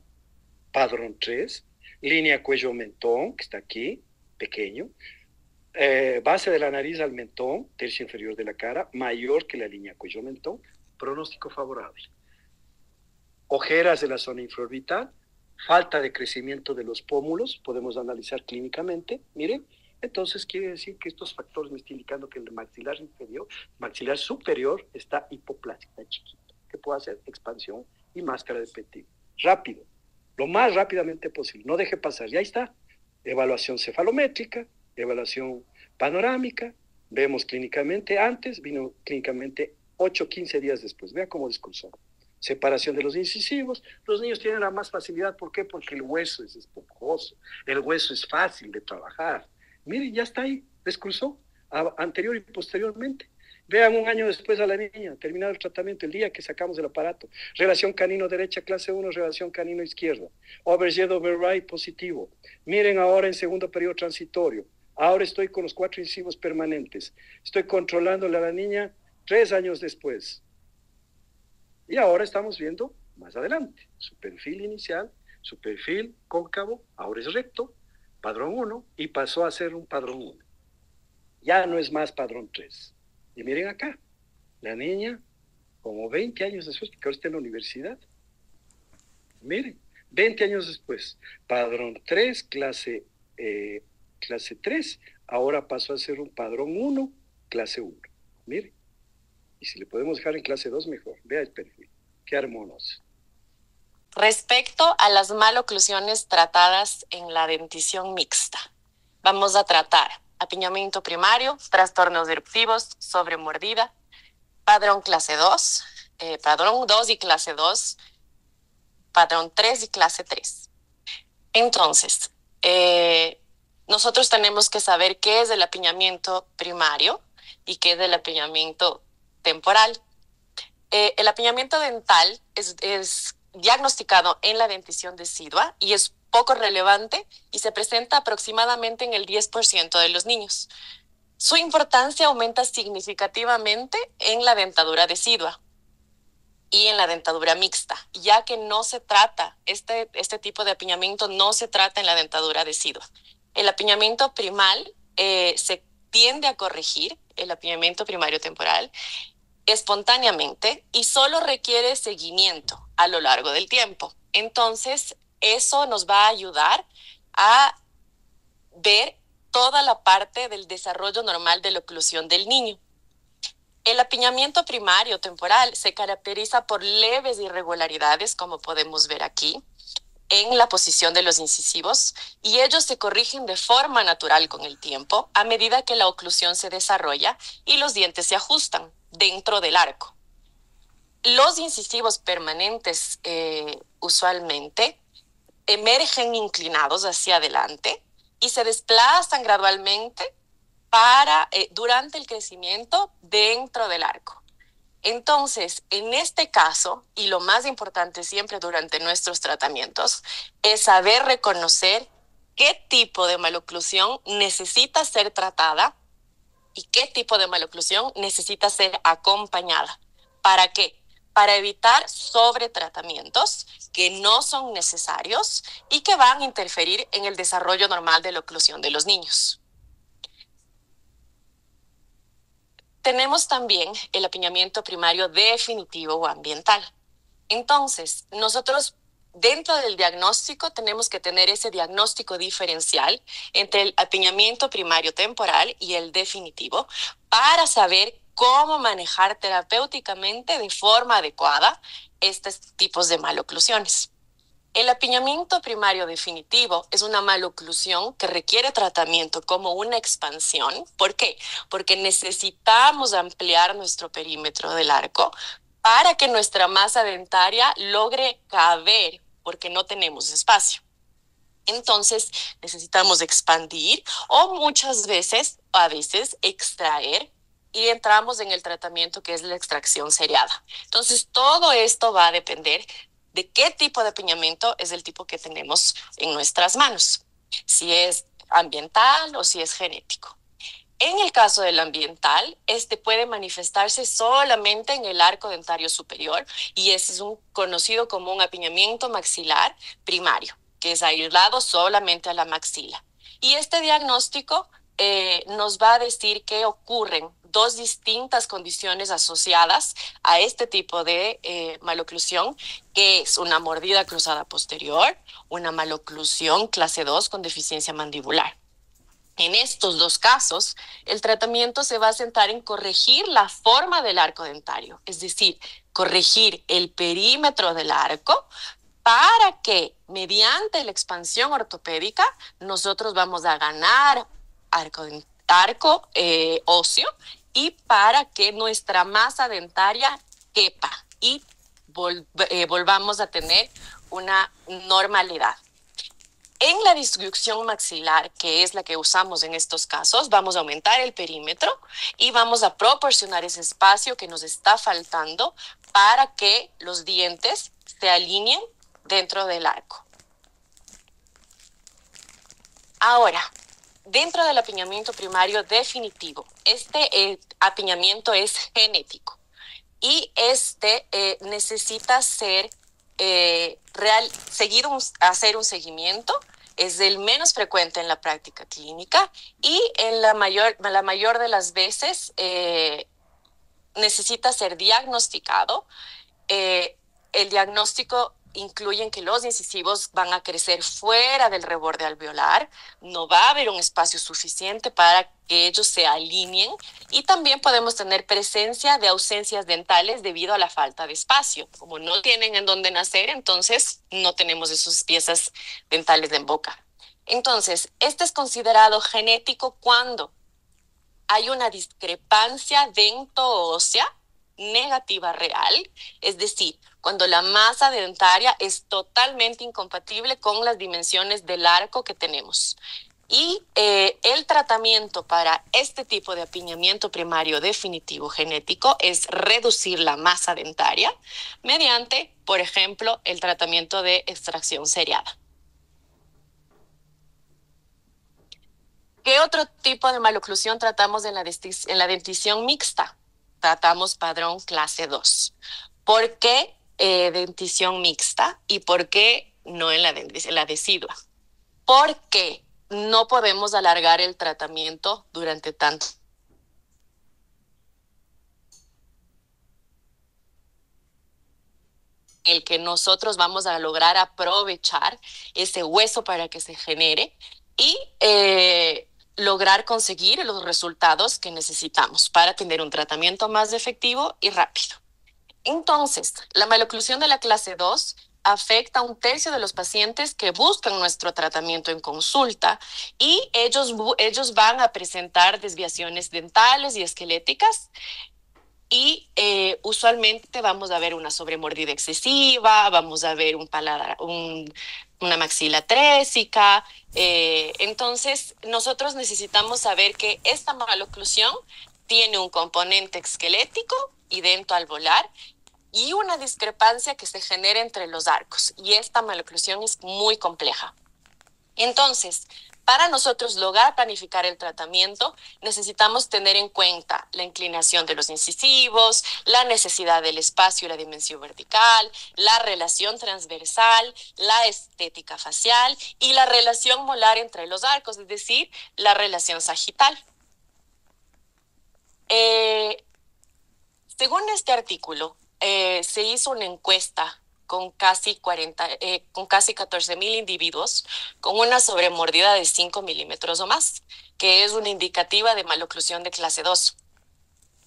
padrón 3, línea cuello-mentón, que está aquí, pequeño. Base de la nariz al mentón, tercio inferior de la cara, mayor que la línea cuello-mentón, pronóstico favorable. Ojeras de la zona infraorbital, falta de crecimiento de los pómulos, podemos analizar clínicamente, miren, entonces quiere decir que estos factores me están indicando que el maxilar inferior, maxilar superior está hipoplástico, está chiquito, que puede hacer expansión y máscara de Petit. Rápido, lo más rápidamente posible, no deje pasar, ya está. Evaluación cefalométrica, evaluación panorámica, vemos clínicamente antes, vino clínicamente 8-15 días después. Vea cómo discursó. Separación de los incisivos. Los niños tienen la más facilidad. ¿Por qué? Porque el hueso es esponjoso. El hueso es fácil de trabajar. Miren, ya está ahí. Descruzó anterior y posteriormente. Vean un año después a la niña, terminado el tratamiento, el día que sacamos el aparato. Relación canino derecha, clase 1, relación canino izquierda. Overshed, override, positivo. Miren ahora en segundo periodo transitorio. Ahora estoy con los 4 incisivos permanentes. Estoy controlándole a la niña 3 años después. Y ahora estamos viendo más adelante su perfil inicial Su perfil cóncavo ahora es recto, padrón 1, y pasó a ser un padrón 1. Ya no es más padrón 3. Y miren acá, la niña, como 20 años después, porque ahora está en la universidad. Miren, 20 años después, padrón 3, clase 3, ahora pasó a ser un padrón 1, clase 1. Miren, y si le podemos dejar en clase 2, mejor. Vea el perfil, qué hermoso. Respecto a las maloclusiones tratadas en la dentición mixta, vamos a tratar apiñamiento primario, trastornos eruptivos, sobremordida, padrón clase 2, padrón 2 y clase 2, padrón 3 y clase 3. Entonces, nosotros tenemos que saber qué es el apiñamiento primario y qué es el apiñamiento temporal. El apiñamiento dental es diagnosticado en la dentición decidua y es poco relevante y se presenta aproximadamente en el 10% de los niños. Su importancia aumenta significativamente en la dentadura decidua y en la dentadura mixta, ya que no se trata, este tipo de apiñamiento no se trata en la dentadura decidua. El apiñamiento primal se tiende a corregir, el apiñamiento primario temporal, espontáneamente y solo requiere seguimiento a lo largo del tiempo. Entonces, eso nos va a ayudar a ver toda la parte del desarrollo normal de la oclusión del niño. El apiñamiento primario temporal se caracteriza por leves irregularidades, como podemos ver aquí, en la posición de los incisivos, y ellos se corrigen de forma natural con el tiempo a medida que la oclusión se desarrolla y los dientes se ajustan dentro del arco. Los incisivos permanentes usualmente emergen inclinados hacia adelante y se desplazan gradualmente durante el crecimiento dentro del arco. Entonces, en este caso, y lo más importante siempre durante nuestros tratamientos, es saber reconocer qué tipo de maloclusión necesita ser tratada y qué tipo de maloclusión necesita ser acompañada. ¿Para qué? Para evitar sobretratamientos que no son necesarios y que van a interferir en el desarrollo normal de la oclusión de los niños. Tenemos también el apiñamiento primario definitivo o ambiental. Entonces, nosotros dentro del diagnóstico tenemos que tener ese diagnóstico diferencial entre el apiñamiento primario temporal y el definitivo para saber cómo manejar terapéuticamente de forma adecuada estos tipos de maloclusiones. El apiñamiento primario definitivo es una maloclusión que requiere tratamiento como una expansión. ¿Por qué? Porque necesitamos ampliar nuestro perímetro del arco para que nuestra masa dentaria logre caber, porque no tenemos espacio. Entonces necesitamos expandir o muchas veces, a veces, extraer y entramos en el tratamiento que es la extracción seriada. Entonces todo esto va a depender de qué tipo de apiñamiento es el tipo que tenemos en nuestras manos, si es ambiental o si es genético. En el caso del ambiental, este puede manifestarse solamente en el arco dentario superior y ese es conocido como un apiñamiento maxilar primario, que es aislado solamente a la maxila. Y este diagnóstico nos va a decir que ocurren dos distintas condiciones asociadas a este tipo de maloclusión, que es una mordida cruzada posterior, una maloclusión clase 2 con deficiencia mandibular. En estos dos casos, el tratamiento se va a centrar en corregir la forma del arco dentario, es decir, corregir el perímetro del arco para que mediante la expansión ortopédica nosotros vamos a ganar arco óseo y para que nuestra masa dentaria quepa y volvamos a tener una normalidad. En la disyunción maxilar, que es la que usamos en estos casos, vamos a aumentar el perímetro y vamos a proporcionar ese espacio que nos está faltando para que los dientes se alineen dentro del arco. Ahora, dentro del apiñamiento primario definitivo, este apiñamiento es genético y necesita ser hacer un seguimiento es el menos frecuente en la práctica clínica y en la mayor de las veces necesita ser diagnosticado. El diagnóstico incluye que los incisivos van a crecer fuera del reborde alveolar, no va a haber un espacio suficiente para que ellos se alineen y también podemos tener presencia de ausencias dentales debido a la falta de espacio. Como no tienen en dónde nacer, entonces no tenemos esas piezas dentales en boca. Entonces, este es considerado genético cuando hay una discrepancia dento-ósea negativa real, es decir, cuando la masa dentaria es totalmente incompatible con las dimensiones del arco que tenemos. Y el tratamiento para este tipo de apiñamiento primario definitivo genético es reducir la masa dentaria mediante, por ejemplo, el tratamiento de extracción seriada. ¿Qué otro tipo de maloclusión tratamos en la dentición mixta? Tratamos padrón clase 2. ¿Por qué dentición mixta y por qué no en la decidua? Porque no podemos alargar el tratamiento durante tanto. El que nosotros vamos a lograr aprovechar ese hueso para que se genere y lograr conseguir los resultados que necesitamos para tener un tratamiento más efectivo y rápido. Entonces, la maloclusión de la clase 2 afecta a 1/3 de los pacientes que buscan nuestro tratamiento en consulta y ellos van a presentar desviaciones dentales y esqueléticas y usualmente vamos a ver una sobremordida excesiva, vamos a ver una maxila trésica. Entonces, nosotros necesitamos saber que esta maloclusión tiene un componente esquelético y dentoalveolar y una discrepancia que se genera entre los arcos. Y esta maloclusión es muy compleja. Entonces, para nosotros lograr planificar el tratamiento, necesitamos tener en cuenta la inclinación de los incisivos, la necesidad del espacio y la dimensión vertical, la relación transversal, la estética facial y la relación molar entre los arcos, es decir, la relación sagital. Según este artículo, se hizo una encuesta con casi 14,000 individuos con una sobremordida de 5 milímetros o más, que es una indicativa de maloclusión de clase 2.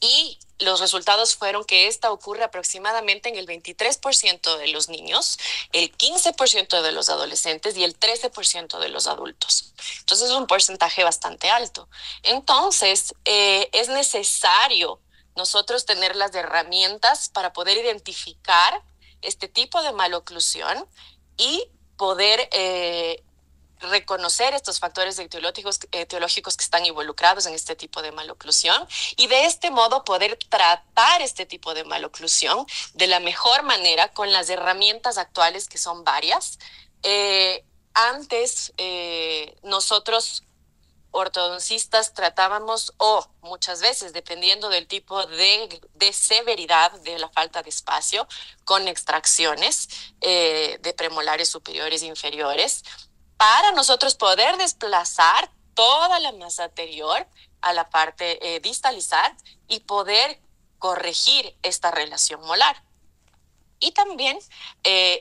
Y los resultados fueron que esta ocurre aproximadamente en el 23% de los niños, el 15% de los adolescentes y el 13% de los adultos. Entonces es un porcentaje bastante alto. Entonces es necesario nosotros tener las herramientas para poder identificar este tipo de maloclusión y poder reconocer estos factores etiológicos que están involucrados en este tipo de maloclusión y de este modo poder tratar este tipo de maloclusión de la mejor manera con las herramientas actuales que son varias. Antes nosotros ortodoncistas tratábamos muchas veces, dependiendo del tipo de severidad de la falta de espacio, con extracciones de premolares superiores e inferiores, para nosotros poder desplazar toda la masa anterior a la parte distalizar y poder corregir esta relación molar. Y también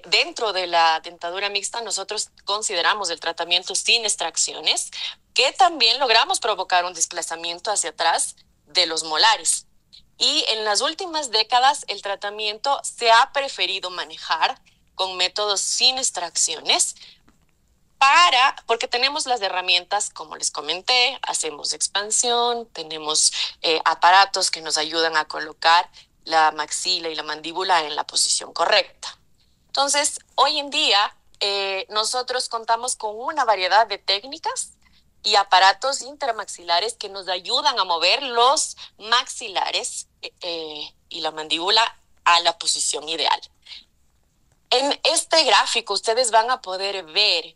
dentro de la dentadura mixta nosotros consideramos el tratamiento sin extracciones, que también logramos provocar un desplazamiento hacia atrás de los molares. Y en las últimas décadas el tratamiento se ha preferido manejar con métodos sin extracciones porque tenemos las herramientas, como les comenté, hacemos expansión, tenemos aparatos que nos ayudan a colocar la maxila y la mandíbula en la posición correcta. Entonces, hoy en día, nosotros contamos con una variedad de técnicas y aparatos intermaxilares que nos ayudan a mover los maxilares y la mandíbula a la posición ideal. En este gráfico, ustedes van a poder ver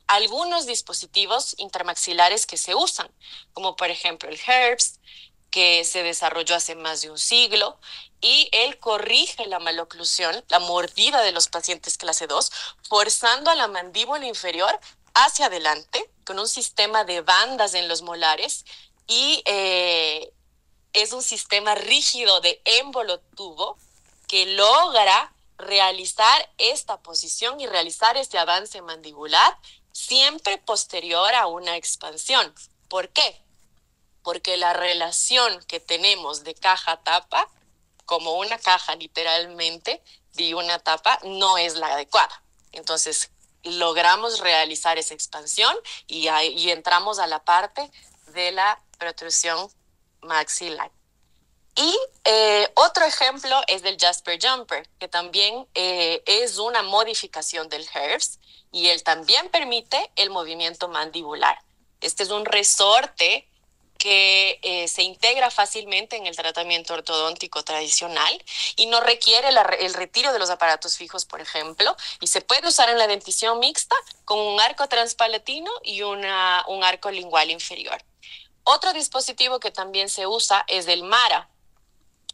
algunos dispositivos intermaxilares que se usan, como por ejemplo el HERPS, que se desarrolló hace más de un siglo, y él corrige la maloclusión, la mordida de los pacientes clase 2, forzando a la mandíbula inferior hacia adelante, con un sistema de bandas en los molares, y es un sistema rígido de émbolo tubo que logra realizar esta posición y realizar este avance mandibular siempre posterior a una expansión. ¿Por qué? Porque la relación que tenemos de caja-tapa, como una caja literalmente, y una tapa, no es la adecuada. Entonces, logramos realizar esa expansión y entramos a la parte de la protrusión maxilar. Y otro ejemplo es del Jasper Jumper, que también es una modificación del HERVS, y él también permite el movimiento mandibular. Este es un resorte que se integra fácilmente en el tratamiento ortodóntico tradicional y no requiere el retiro de los aparatos fijos, por ejemplo, y se puede usar en la dentición mixta con un arco transpalatino y un arco lingual inferior. Otro dispositivo que también se usa es el MARA,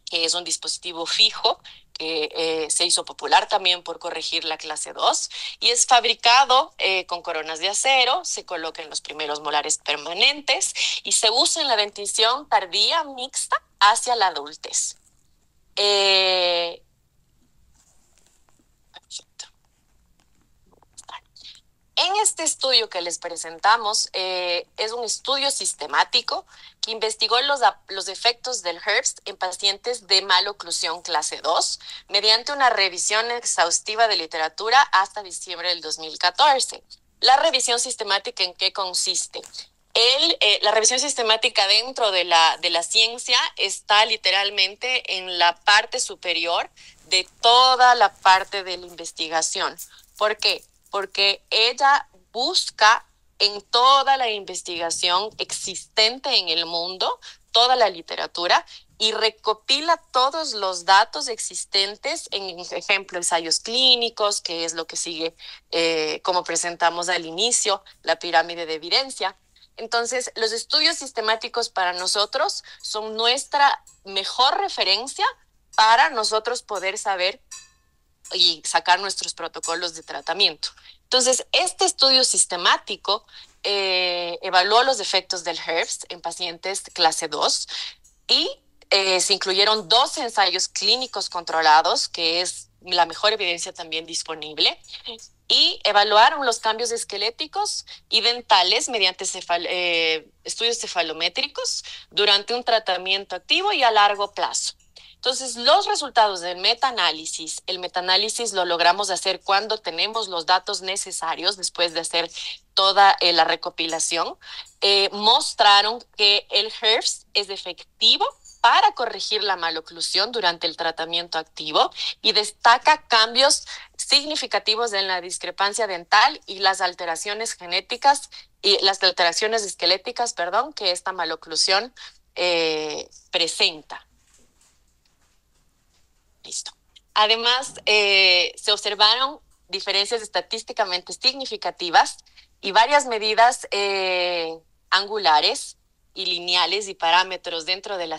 que es un dispositivo fijo que se hizo popular también por corregir la clase 2 y es fabricado con coronas de acero, se coloca en los primeros molares permanentes y se usa en la dentición tardía mixta hacia la adultez. En este estudio que les presentamos, es un estudio sistemático que investigó los efectos del HERVS en pacientes de maloclusión clase 2 mediante una revisión exhaustiva de literatura hasta diciembre del 2014. La revisión sistemática, ¿en qué consiste? La revisión sistemática dentro de la ciencia está literalmente en la parte superior de toda la parte de la investigación. ¿Por qué? Porque ella busca en toda la investigación existente en el mundo, toda la literatura, y recopila todos los datos existentes en, ejemplo, ensayos clínicos, que es lo que sigue, como presentamos al inicio, la pirámide de evidencia. Entonces, los estudios sistemáticos para nosotros son nuestra mejor referencia para nosotros poder saber y sacar nuestros protocolos de tratamiento. Entonces, este estudio sistemático evaluó los efectos del HERVS en pacientes clase 2 y se incluyeron 2 ensayos clínicos controlados, que es la mejor evidencia también disponible, y evaluaron los cambios esqueléticos y dentales mediante estudios cefalométricos durante un tratamiento activo y a largo plazo. Entonces, los resultados del metaanálisis, el metaanálisis lo logramos hacer cuando tenemos los datos necesarios después de hacer toda la recopilación, mostraron que el HERVS es efectivo para corregir la maloclusión durante el tratamiento activo y destaca cambios significativos en la discrepancia dental y las alteraciones genéticas y las alteraciones esqueléticas, que esta maloclusión presenta. Listo. Además, se observaron diferencias estadísticamente significativas y varias medidas angulares y lineales y parámetros dentro de la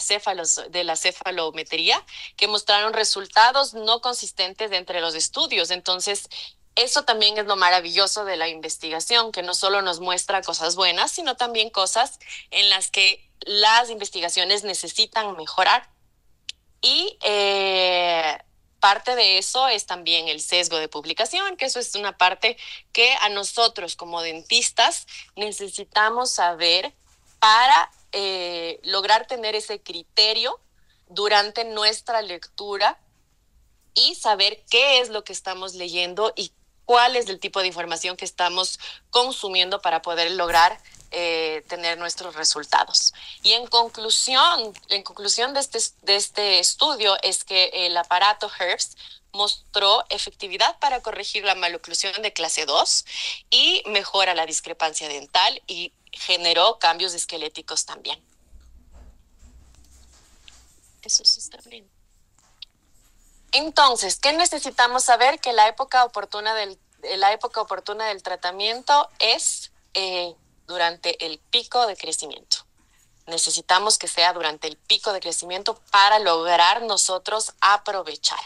cefalometría que mostraron resultados no consistentes entre los estudios. Entonces, eso también es lo maravilloso de la investigación, que no solo nos muestra cosas buenas, sino también cosas en las que las investigaciones necesitan mejorar. Y parte de eso es también el sesgo de publicación, que eso es una parte que a nosotros como dentistas necesitamos saber para lograr tener ese criterio durante nuestra lectura y saber qué es lo que estamos leyendo y cuál es el tipo de información que estamos consumiendo para poder lograr tener nuestros resultados. Y en conclusión de este estudio es que el aparato HERVS mostró efectividad para corregir la maloclusión de clase 2 y mejora la discrepancia dental y generó cambios esqueléticos también. Eso sí está bien. Entonces, ¿qué necesitamos saber? Que la época oportuna del tratamiento es durante el pico de crecimiento. Necesitamos que sea durante el pico de crecimiento para lograr nosotros aprovechar.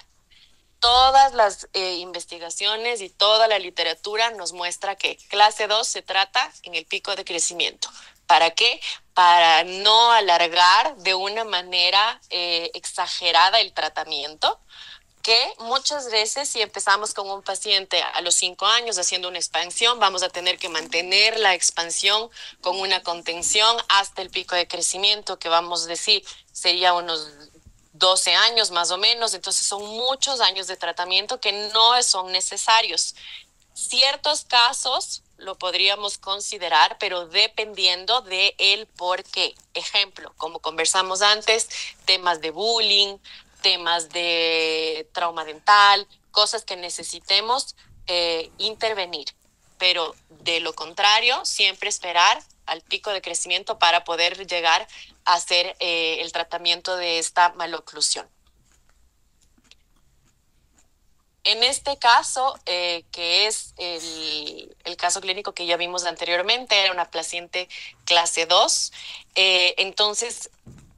Todas las investigaciones y toda la literatura nos muestra que clase 2 se trata en el pico de crecimiento. ¿Para qué? Para no alargar de una manera exagerada el tratamiento, que muchas veces si empezamos con un paciente a los 5 años haciendo una expansión, vamos a tener que mantener la expansión con una contención hasta el pico de crecimiento, que vamos a decir sería unos 12 años más o menos. Entonces son muchos años de tratamiento que no son necesarios. Ciertos casos lo podríamos considerar, pero dependiendo de el por qué. Ejemplo, como conversamos antes, temas de bullying, temas de trauma dental, cosas que necesitemos intervenir. Pero de lo contrario, siempre esperar al pico de crecimiento para poder llegar a hacer el tratamiento de esta maloclusión. En este caso, que es el caso clínico que ya vimos anteriormente, era una paciente clase 2. Entonces,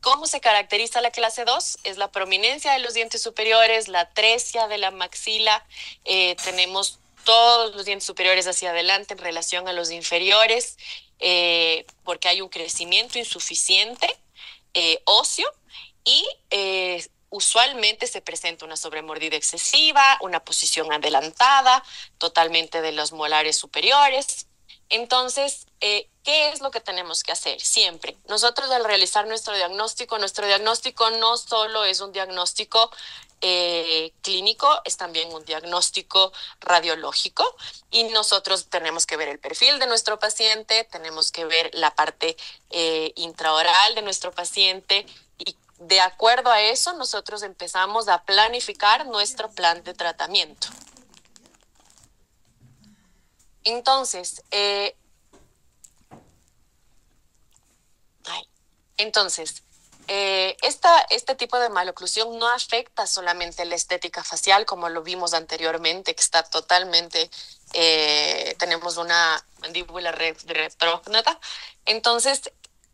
¿cómo se caracteriza la clase 2? Es la prominencia de los dientes superiores, la atresia de la maxila. Tenemos todos los dientes superiores hacia adelante en relación a los inferiores, porque hay un crecimiento insuficiente óseo y usualmente se presenta una sobremordida excesiva, una posición adelantada, totalmente de los molares superiores. Entonces, ¿qué es lo que tenemos que hacer? Siempre, nosotros al realizar nuestro diagnóstico no solo es un diagnóstico clínico, es también un diagnóstico radiológico, y nosotros tenemos que ver el perfil de nuestro paciente, tenemos que ver la parte intraoral de nuestro paciente, y de acuerdo a eso nosotros empezamos a planificar nuestro plan de tratamiento. Entonces, este tipo de maloclusión no afecta solamente la estética facial, como lo vimos anteriormente, que está totalmente, tenemos una mandíbula retrógnata. Entonces,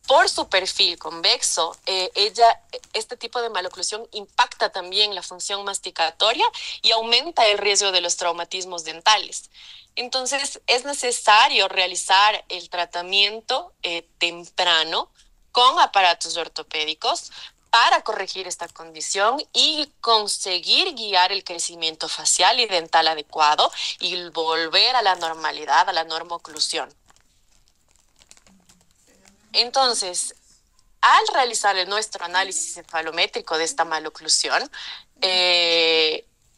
por su perfil convexo, este tipo de maloclusión impacta también la función masticatoria y aumenta el riesgo de los traumatismos dentales. Entonces, es necesario realizar el tratamiento temprano con aparatos ortopédicos para corregir esta condición y conseguir guiar el crecimiento facial y dental adecuado y volver a la normalidad, a la normoclusión. Entonces, al realizar nuestro análisis cefalométrico de esta maloclusión,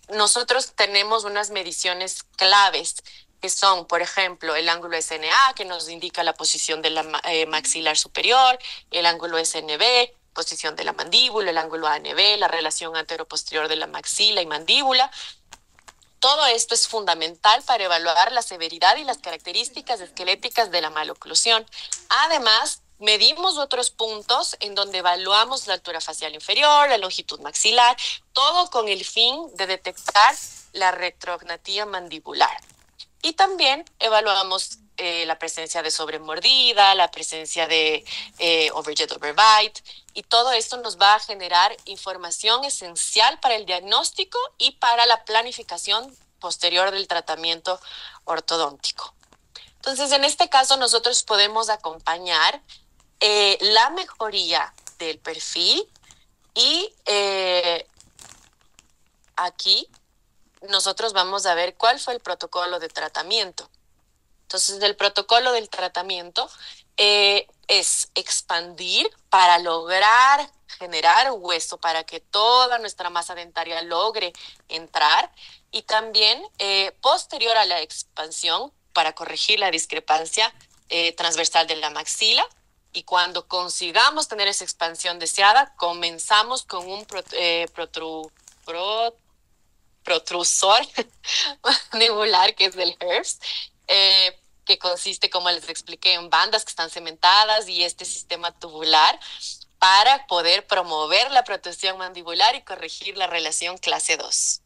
nosotros tenemos unas mediciones claves que son, por ejemplo, el ángulo SNA, que nos indica la posición de la maxilar superior, el ángulo SNB, posición de la mandíbula, el ángulo ANB, la relación anteroposterior de la maxila y mandíbula. Todo esto es fundamental para evaluar la severidad y las características esqueléticas de la maloclusión. Además, medimos otros puntos en donde evaluamos la altura facial inferior, la longitud maxilar, todo con el fin de detectar la retrognatía mandibular. Y también evaluamos la presencia de sobremordida, la presencia de overjet overbite, y todo esto nos va a generar información esencial para el diagnóstico y para la planificación posterior del tratamiento ortodóntico. Entonces, en este caso, nosotros podemos acompañar la mejoría del perfil y aquí nosotros vamos a ver cuál fue el protocolo de tratamiento. Entonces, el protocolo del tratamiento es expandir para lograr generar hueso para que toda nuestra masa dentaria logre entrar, y también posterior a la expansión para corregir la discrepancia transversal de la maxila. Y cuando consigamos tener esa expansión deseada, comenzamos con un protrusor mandibular, que es del HERS, que consiste, como les expliqué, en bandas que están cementadas y este sistema tubular para poder promover la protección mandibular y corregir la relación clase 2.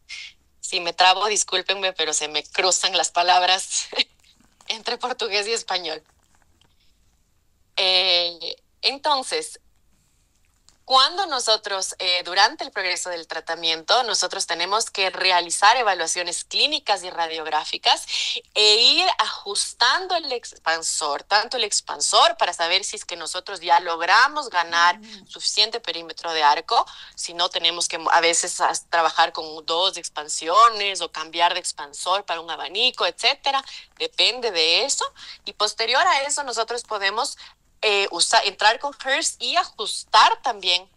Si me trabo, discúlpenme, pero se me cruzan las palabras entre portugués y español. Entonces, cuando nosotros, durante el progreso del tratamiento, nosotros tenemos que realizar evaluaciones clínicas y radiográficas e ir ajustando el expansor, tanto el expansor para saber si es que nosotros ya logramos ganar suficiente perímetro de arco, si no tenemos que a veces trabajar con 2 expansiones o cambiar de expansor para un abanico, etcétera, depende de eso. Y posterior a eso nosotros podemos entrar con HERS y ajustar también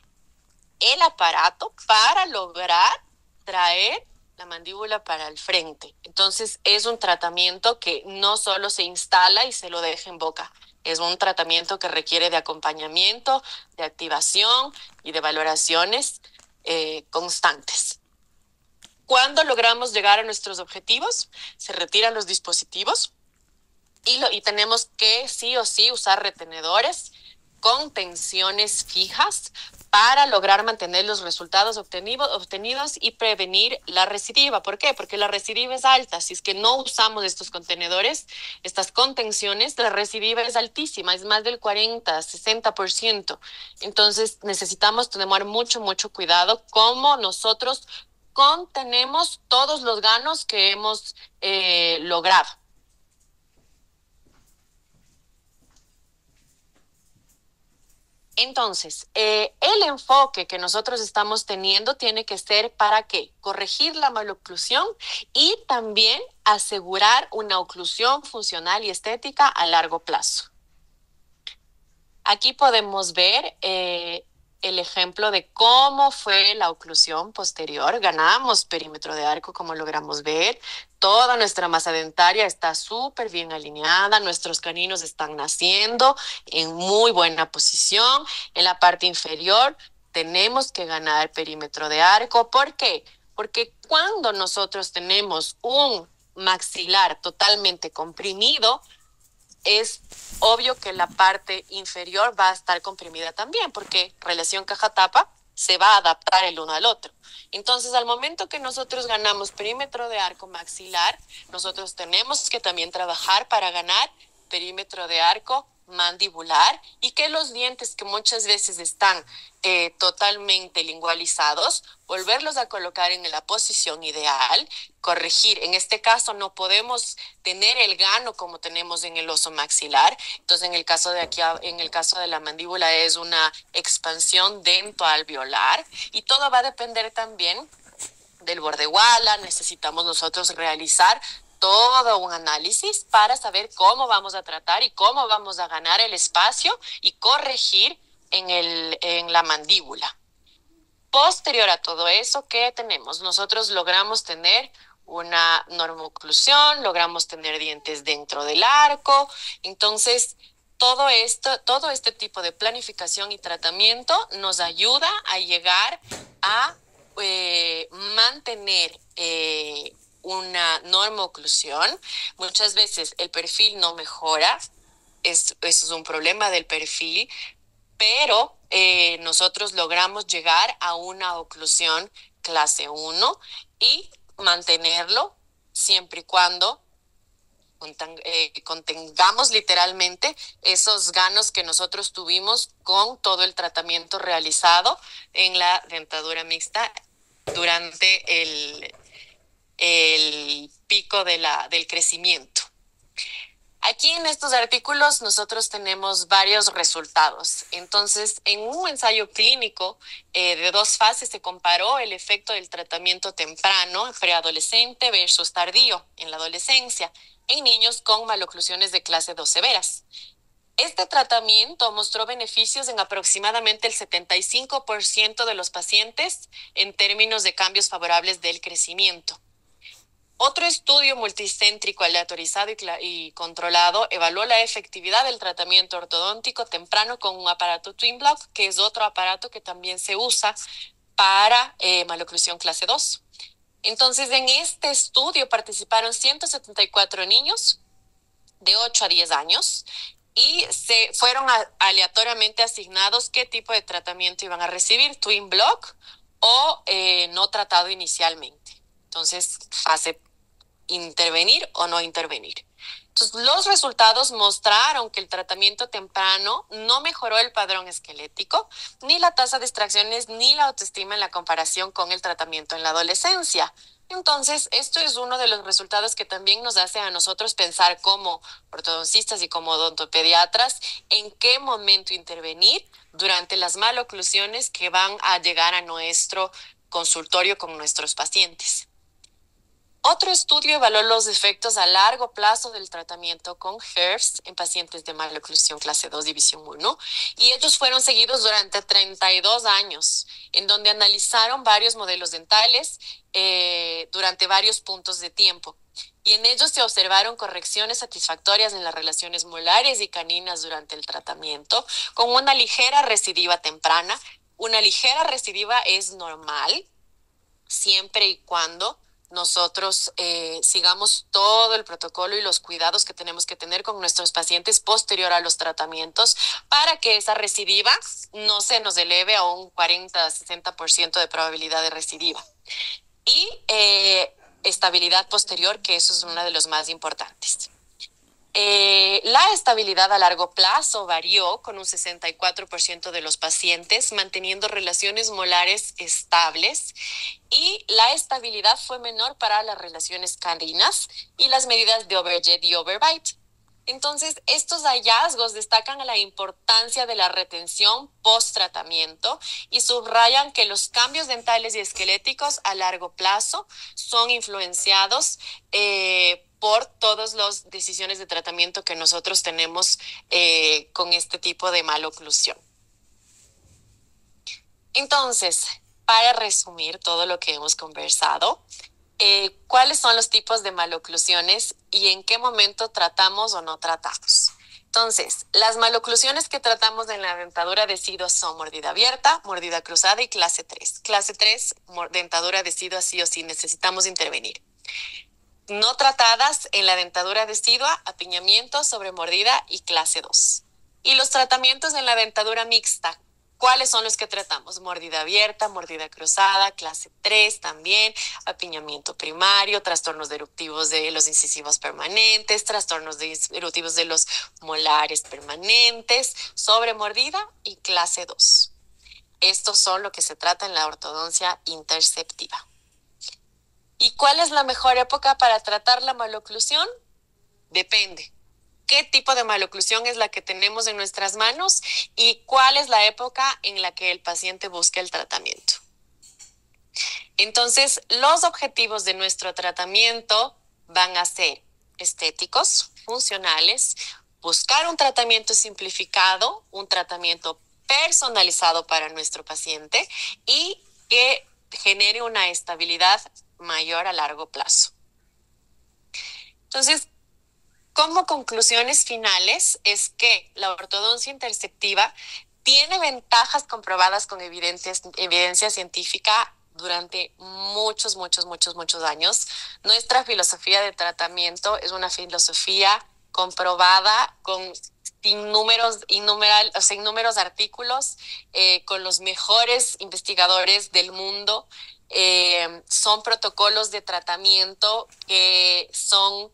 el aparato para lograr traer la mandíbula para el frente. Entonces es un tratamiento que no solo se instala y se lo deja en boca, es un tratamiento que requiere de acompañamiento, de activación y de valoraciones constantes. Cuando logramos llegar a nuestros objetivos, se retiran los dispositivos y tenemos que sí o sí usar retenedores con tensiones fijas para lograr mantener los resultados obtenidos y prevenir la recidiva. ¿Por qué? Porque la recidiva es alta. Si es que no usamos estos contenedores, estas contenciones, la recidiva es altísima, es más del 40, 60%. Entonces necesitamos tener mucho cuidado cómo nosotros contenemos todos los ganos que hemos logrado. Entonces, el enfoque que nosotros estamos teniendo tiene que ser para ¿qué? Corregir la maloclusión y también asegurar una oclusión funcional y estética a largo plazo. Aquí podemos ver el ejemplo de cómo fue la oclusión posterior. Ganamos perímetro de arco, como logramos ver. Toda nuestra masa dentaria está súper bien alineada. Nuestros caninos están naciendo en muy buena posición. En la parte inferior tenemos que ganar perímetro de arco. ¿Por qué? Porque cuando nosotros tenemos un maxilar totalmente comprimido, es obvio que la parte inferior va a estar comprimida también, porque relación caja-tapa se va a adaptar el uno al otro. Entonces, al momento que nosotros ganamos perímetro de arco maxilar, nosotros tenemos que también trabajar para ganar perímetro de arco mandibular y que los dientes que muchas veces están totalmente lingualizados, volverlos a colocar en la posición ideal, corregir. En este caso no podemos tener el gano como tenemos en el oso maxilar. Entonces en el caso de aquí, en el caso de la mandíbula es una expansión dentoalveolar y todo va a depender también del borde Walla. Necesitamos nosotros realizar todo un análisis para saber cómo vamos a tratar y cómo vamos a ganar el espacio y corregir en la mandíbula. Posterior a todo eso, ¿qué tenemos? Nosotros logramos tener una normoclusión, logramos tener dientes dentro del arco. Entonces, todo este tipo de planificación y tratamiento nos ayuda a llegar a mantener una normoclusión. Muchas veces el perfil no mejora, eso es un problema del perfil, pero nosotros logramos llegar a una oclusión clase 1 y mantenerlo siempre y cuando contengamos literalmente esos ganos que nosotros tuvimos con todo el tratamiento realizado en la dentadura mixta durante el pico del crecimiento. Aquí en estos artículos nosotros tenemos varios resultados. Entonces, en un ensayo clínico de 2 fases se comparó el efecto del tratamiento temprano, preadolescente versus tardío en la adolescencia, en niños con maloclusiones de clase 2 severas. Este tratamiento mostró beneficios en aproximadamente el 75% de los pacientes en términos de cambios favorables del crecimiento. Otro estudio multicéntrico aleatorizado y controlado evaluó la efectividad del tratamiento ortodóntico temprano con un aparato Twin Block, que es otro aparato que también se usa para maloclusión clase 2. Entonces, en este estudio participaron 174 niños de 8 a 10 años y se fueron aleatoriamente asignados qué tipo de tratamiento iban a recibir, Twin Block o no tratado inicialmente. Entonces, fase intervenir o no intervenir. Entonces, los resultados mostraron que el tratamiento temprano no mejoró el padrón esquelético, ni la tasa de extracciones, ni la autoestima en la comparación con el tratamiento en la adolescencia. Entonces, esto es uno de los resultados que también nos hace a nosotros pensar como ortodoncistas y como odontopediatras en qué momento intervenir durante las maloclusiones que van a llegar a nuestro consultorio con nuestros pacientes. Otro estudio evaluó los efectos a largo plazo del tratamiento con HERS en pacientes de maloclusión clase 2, división 1, y ellos fueron seguidos durante 32 años, en donde analizaron varios modelos dentales durante varios puntos de tiempo. Y en ellos se observaron correcciones satisfactorias en las relaciones molares y caninas durante el tratamiento, con una ligera recidiva temprana. Una ligera recidiva es normal, siempre y cuando nosotros sigamos todo el protocolo y los cuidados que tenemos que tener con nuestros pacientes posterior a los tratamientos para que esa recidiva no se nos eleve a un 40-60% de probabilidad de recidiva. Y estabilidad posterior, que eso es uno de los más importantes. La estabilidad a largo plazo varió con un 64% de los pacientes, manteniendo relaciones molares estables, y la estabilidad fue menor para las relaciones caninas y las medidas de overjet y overbite. Entonces, estos hallazgos destacan la importancia de la retención post-tratamiento y subrayan que los cambios dentales y esqueléticos a largo plazo son influenciados por todas las decisiones de tratamiento que nosotros tenemos con este tipo de maloclusión. Entonces, para resumir todo lo que hemos conversado, ¿cuáles son los tipos de maloclusiones y en qué momento tratamos o no tratamos? Entonces, las maloclusiones que tratamos en la dentadura decidua son mordida abierta, mordida cruzada y clase 3. Clase 3, dentadura decidua sí o sí necesitamos intervenir. No tratadas en la dentadura decidua, apiñamiento, sobremordida y clase 2. Y los tratamientos en la dentadura mixta, ¿cuáles son los que tratamos? Mordida abierta, mordida cruzada, clase 3 también, apiñamiento primario, trastornos eruptivos de los incisivos permanentes, trastornos eruptivos de los molares permanentes, sobremordida y clase 2. Estos son lo que se trata en la ortodoncia interceptiva. ¿Y cuál es la mejor época para tratar la maloclusión? Depende. ¿Qué tipo de maloclusión es la que tenemos en nuestras manos y cuál es la época en la que el paciente busca el tratamiento? Entonces, los objetivos de nuestro tratamiento van a ser estéticos, funcionales, buscar un tratamiento simplificado, un tratamiento personalizado para nuestro paciente y que genere una estabilidad mayor a largo plazo. Entonces, como conclusiones finales es que la ortodoncia interceptiva tiene ventajas comprobadas con evidencia científica durante muchos años. Nuestra filosofía de tratamiento es una filosofía comprobada con innumerables artículos, con los mejores investigadores del mundo. Son protocolos de tratamiento que son...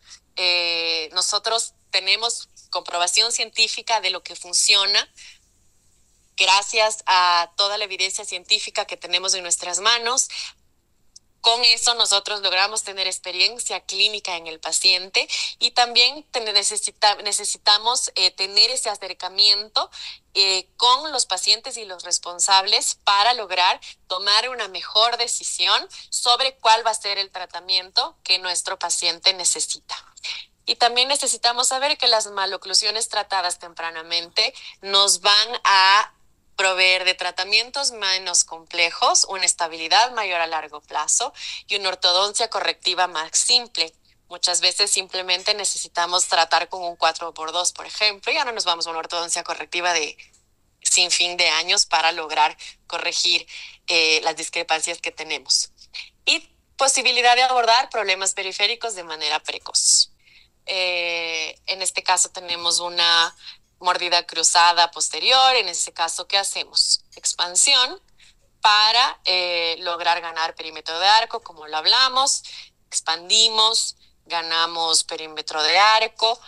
nosotros tenemos comprobación científica de lo que funciona gracias a toda la evidencia científica que tenemos en nuestras manos. Con eso nosotros logramos tener experiencia clínica en el paciente y también necesitamos tener ese acercamiento con los pacientes y los responsables para lograr tomar una mejor decisión sobre cuál va a ser el tratamiento que nuestro paciente necesita. Y también necesitamos saber que las maloclusiones tratadas tempranamente nos van a proveer de tratamientos menos complejos, una estabilidad mayor a largo plazo y una ortodoncia correctiva más simple. Muchas veces simplemente necesitamos tratar con un 4x2, por ejemplo, y ahora nos vamos a una ortodoncia correctiva de sin fin de años para lograr corregir las discrepancias que tenemos. Y posibilidad de abordar problemas periféricos de manera precoz. En este caso tenemos una mordida cruzada posterior. En este caso, ¿qué hacemos? Expansión para lograr ganar perímetro de arco, como lo hablamos. Expandimos, ganamos perímetro de arco,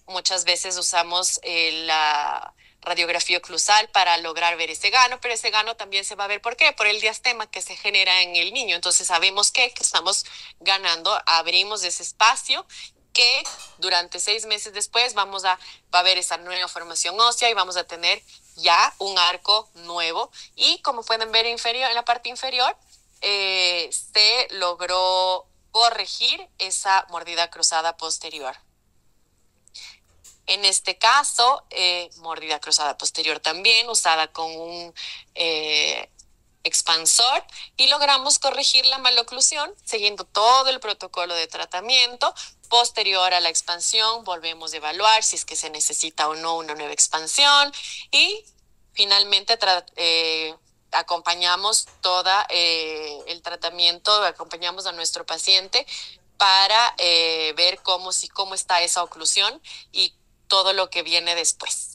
muchas veces usamos la radiografía oclusal para lograr ver ese gano, pero ese gano también se va a ver, ¿por qué? Por el diastema que se genera en el niño. Entonces sabemos que estamos ganando, abrimos ese espacio que durante 6 meses después va a haber esa nueva formación ósea y vamos a tener ya un arco nuevo. Y como pueden ver en la parte inferior, se logró corregir esa mordida cruzada posterior. En este caso, mordida cruzada posterior también, usada con un expansor, y logramos corregir la maloclusión siguiendo todo el protocolo de tratamiento. Posterior a la expansión, volvemos a evaluar si es que se necesita o no una nueva expansión, y finalmente acompañamos todo el tratamiento, acompañamos a nuestro paciente para ver cómo está esa oclusión y todo lo que viene después.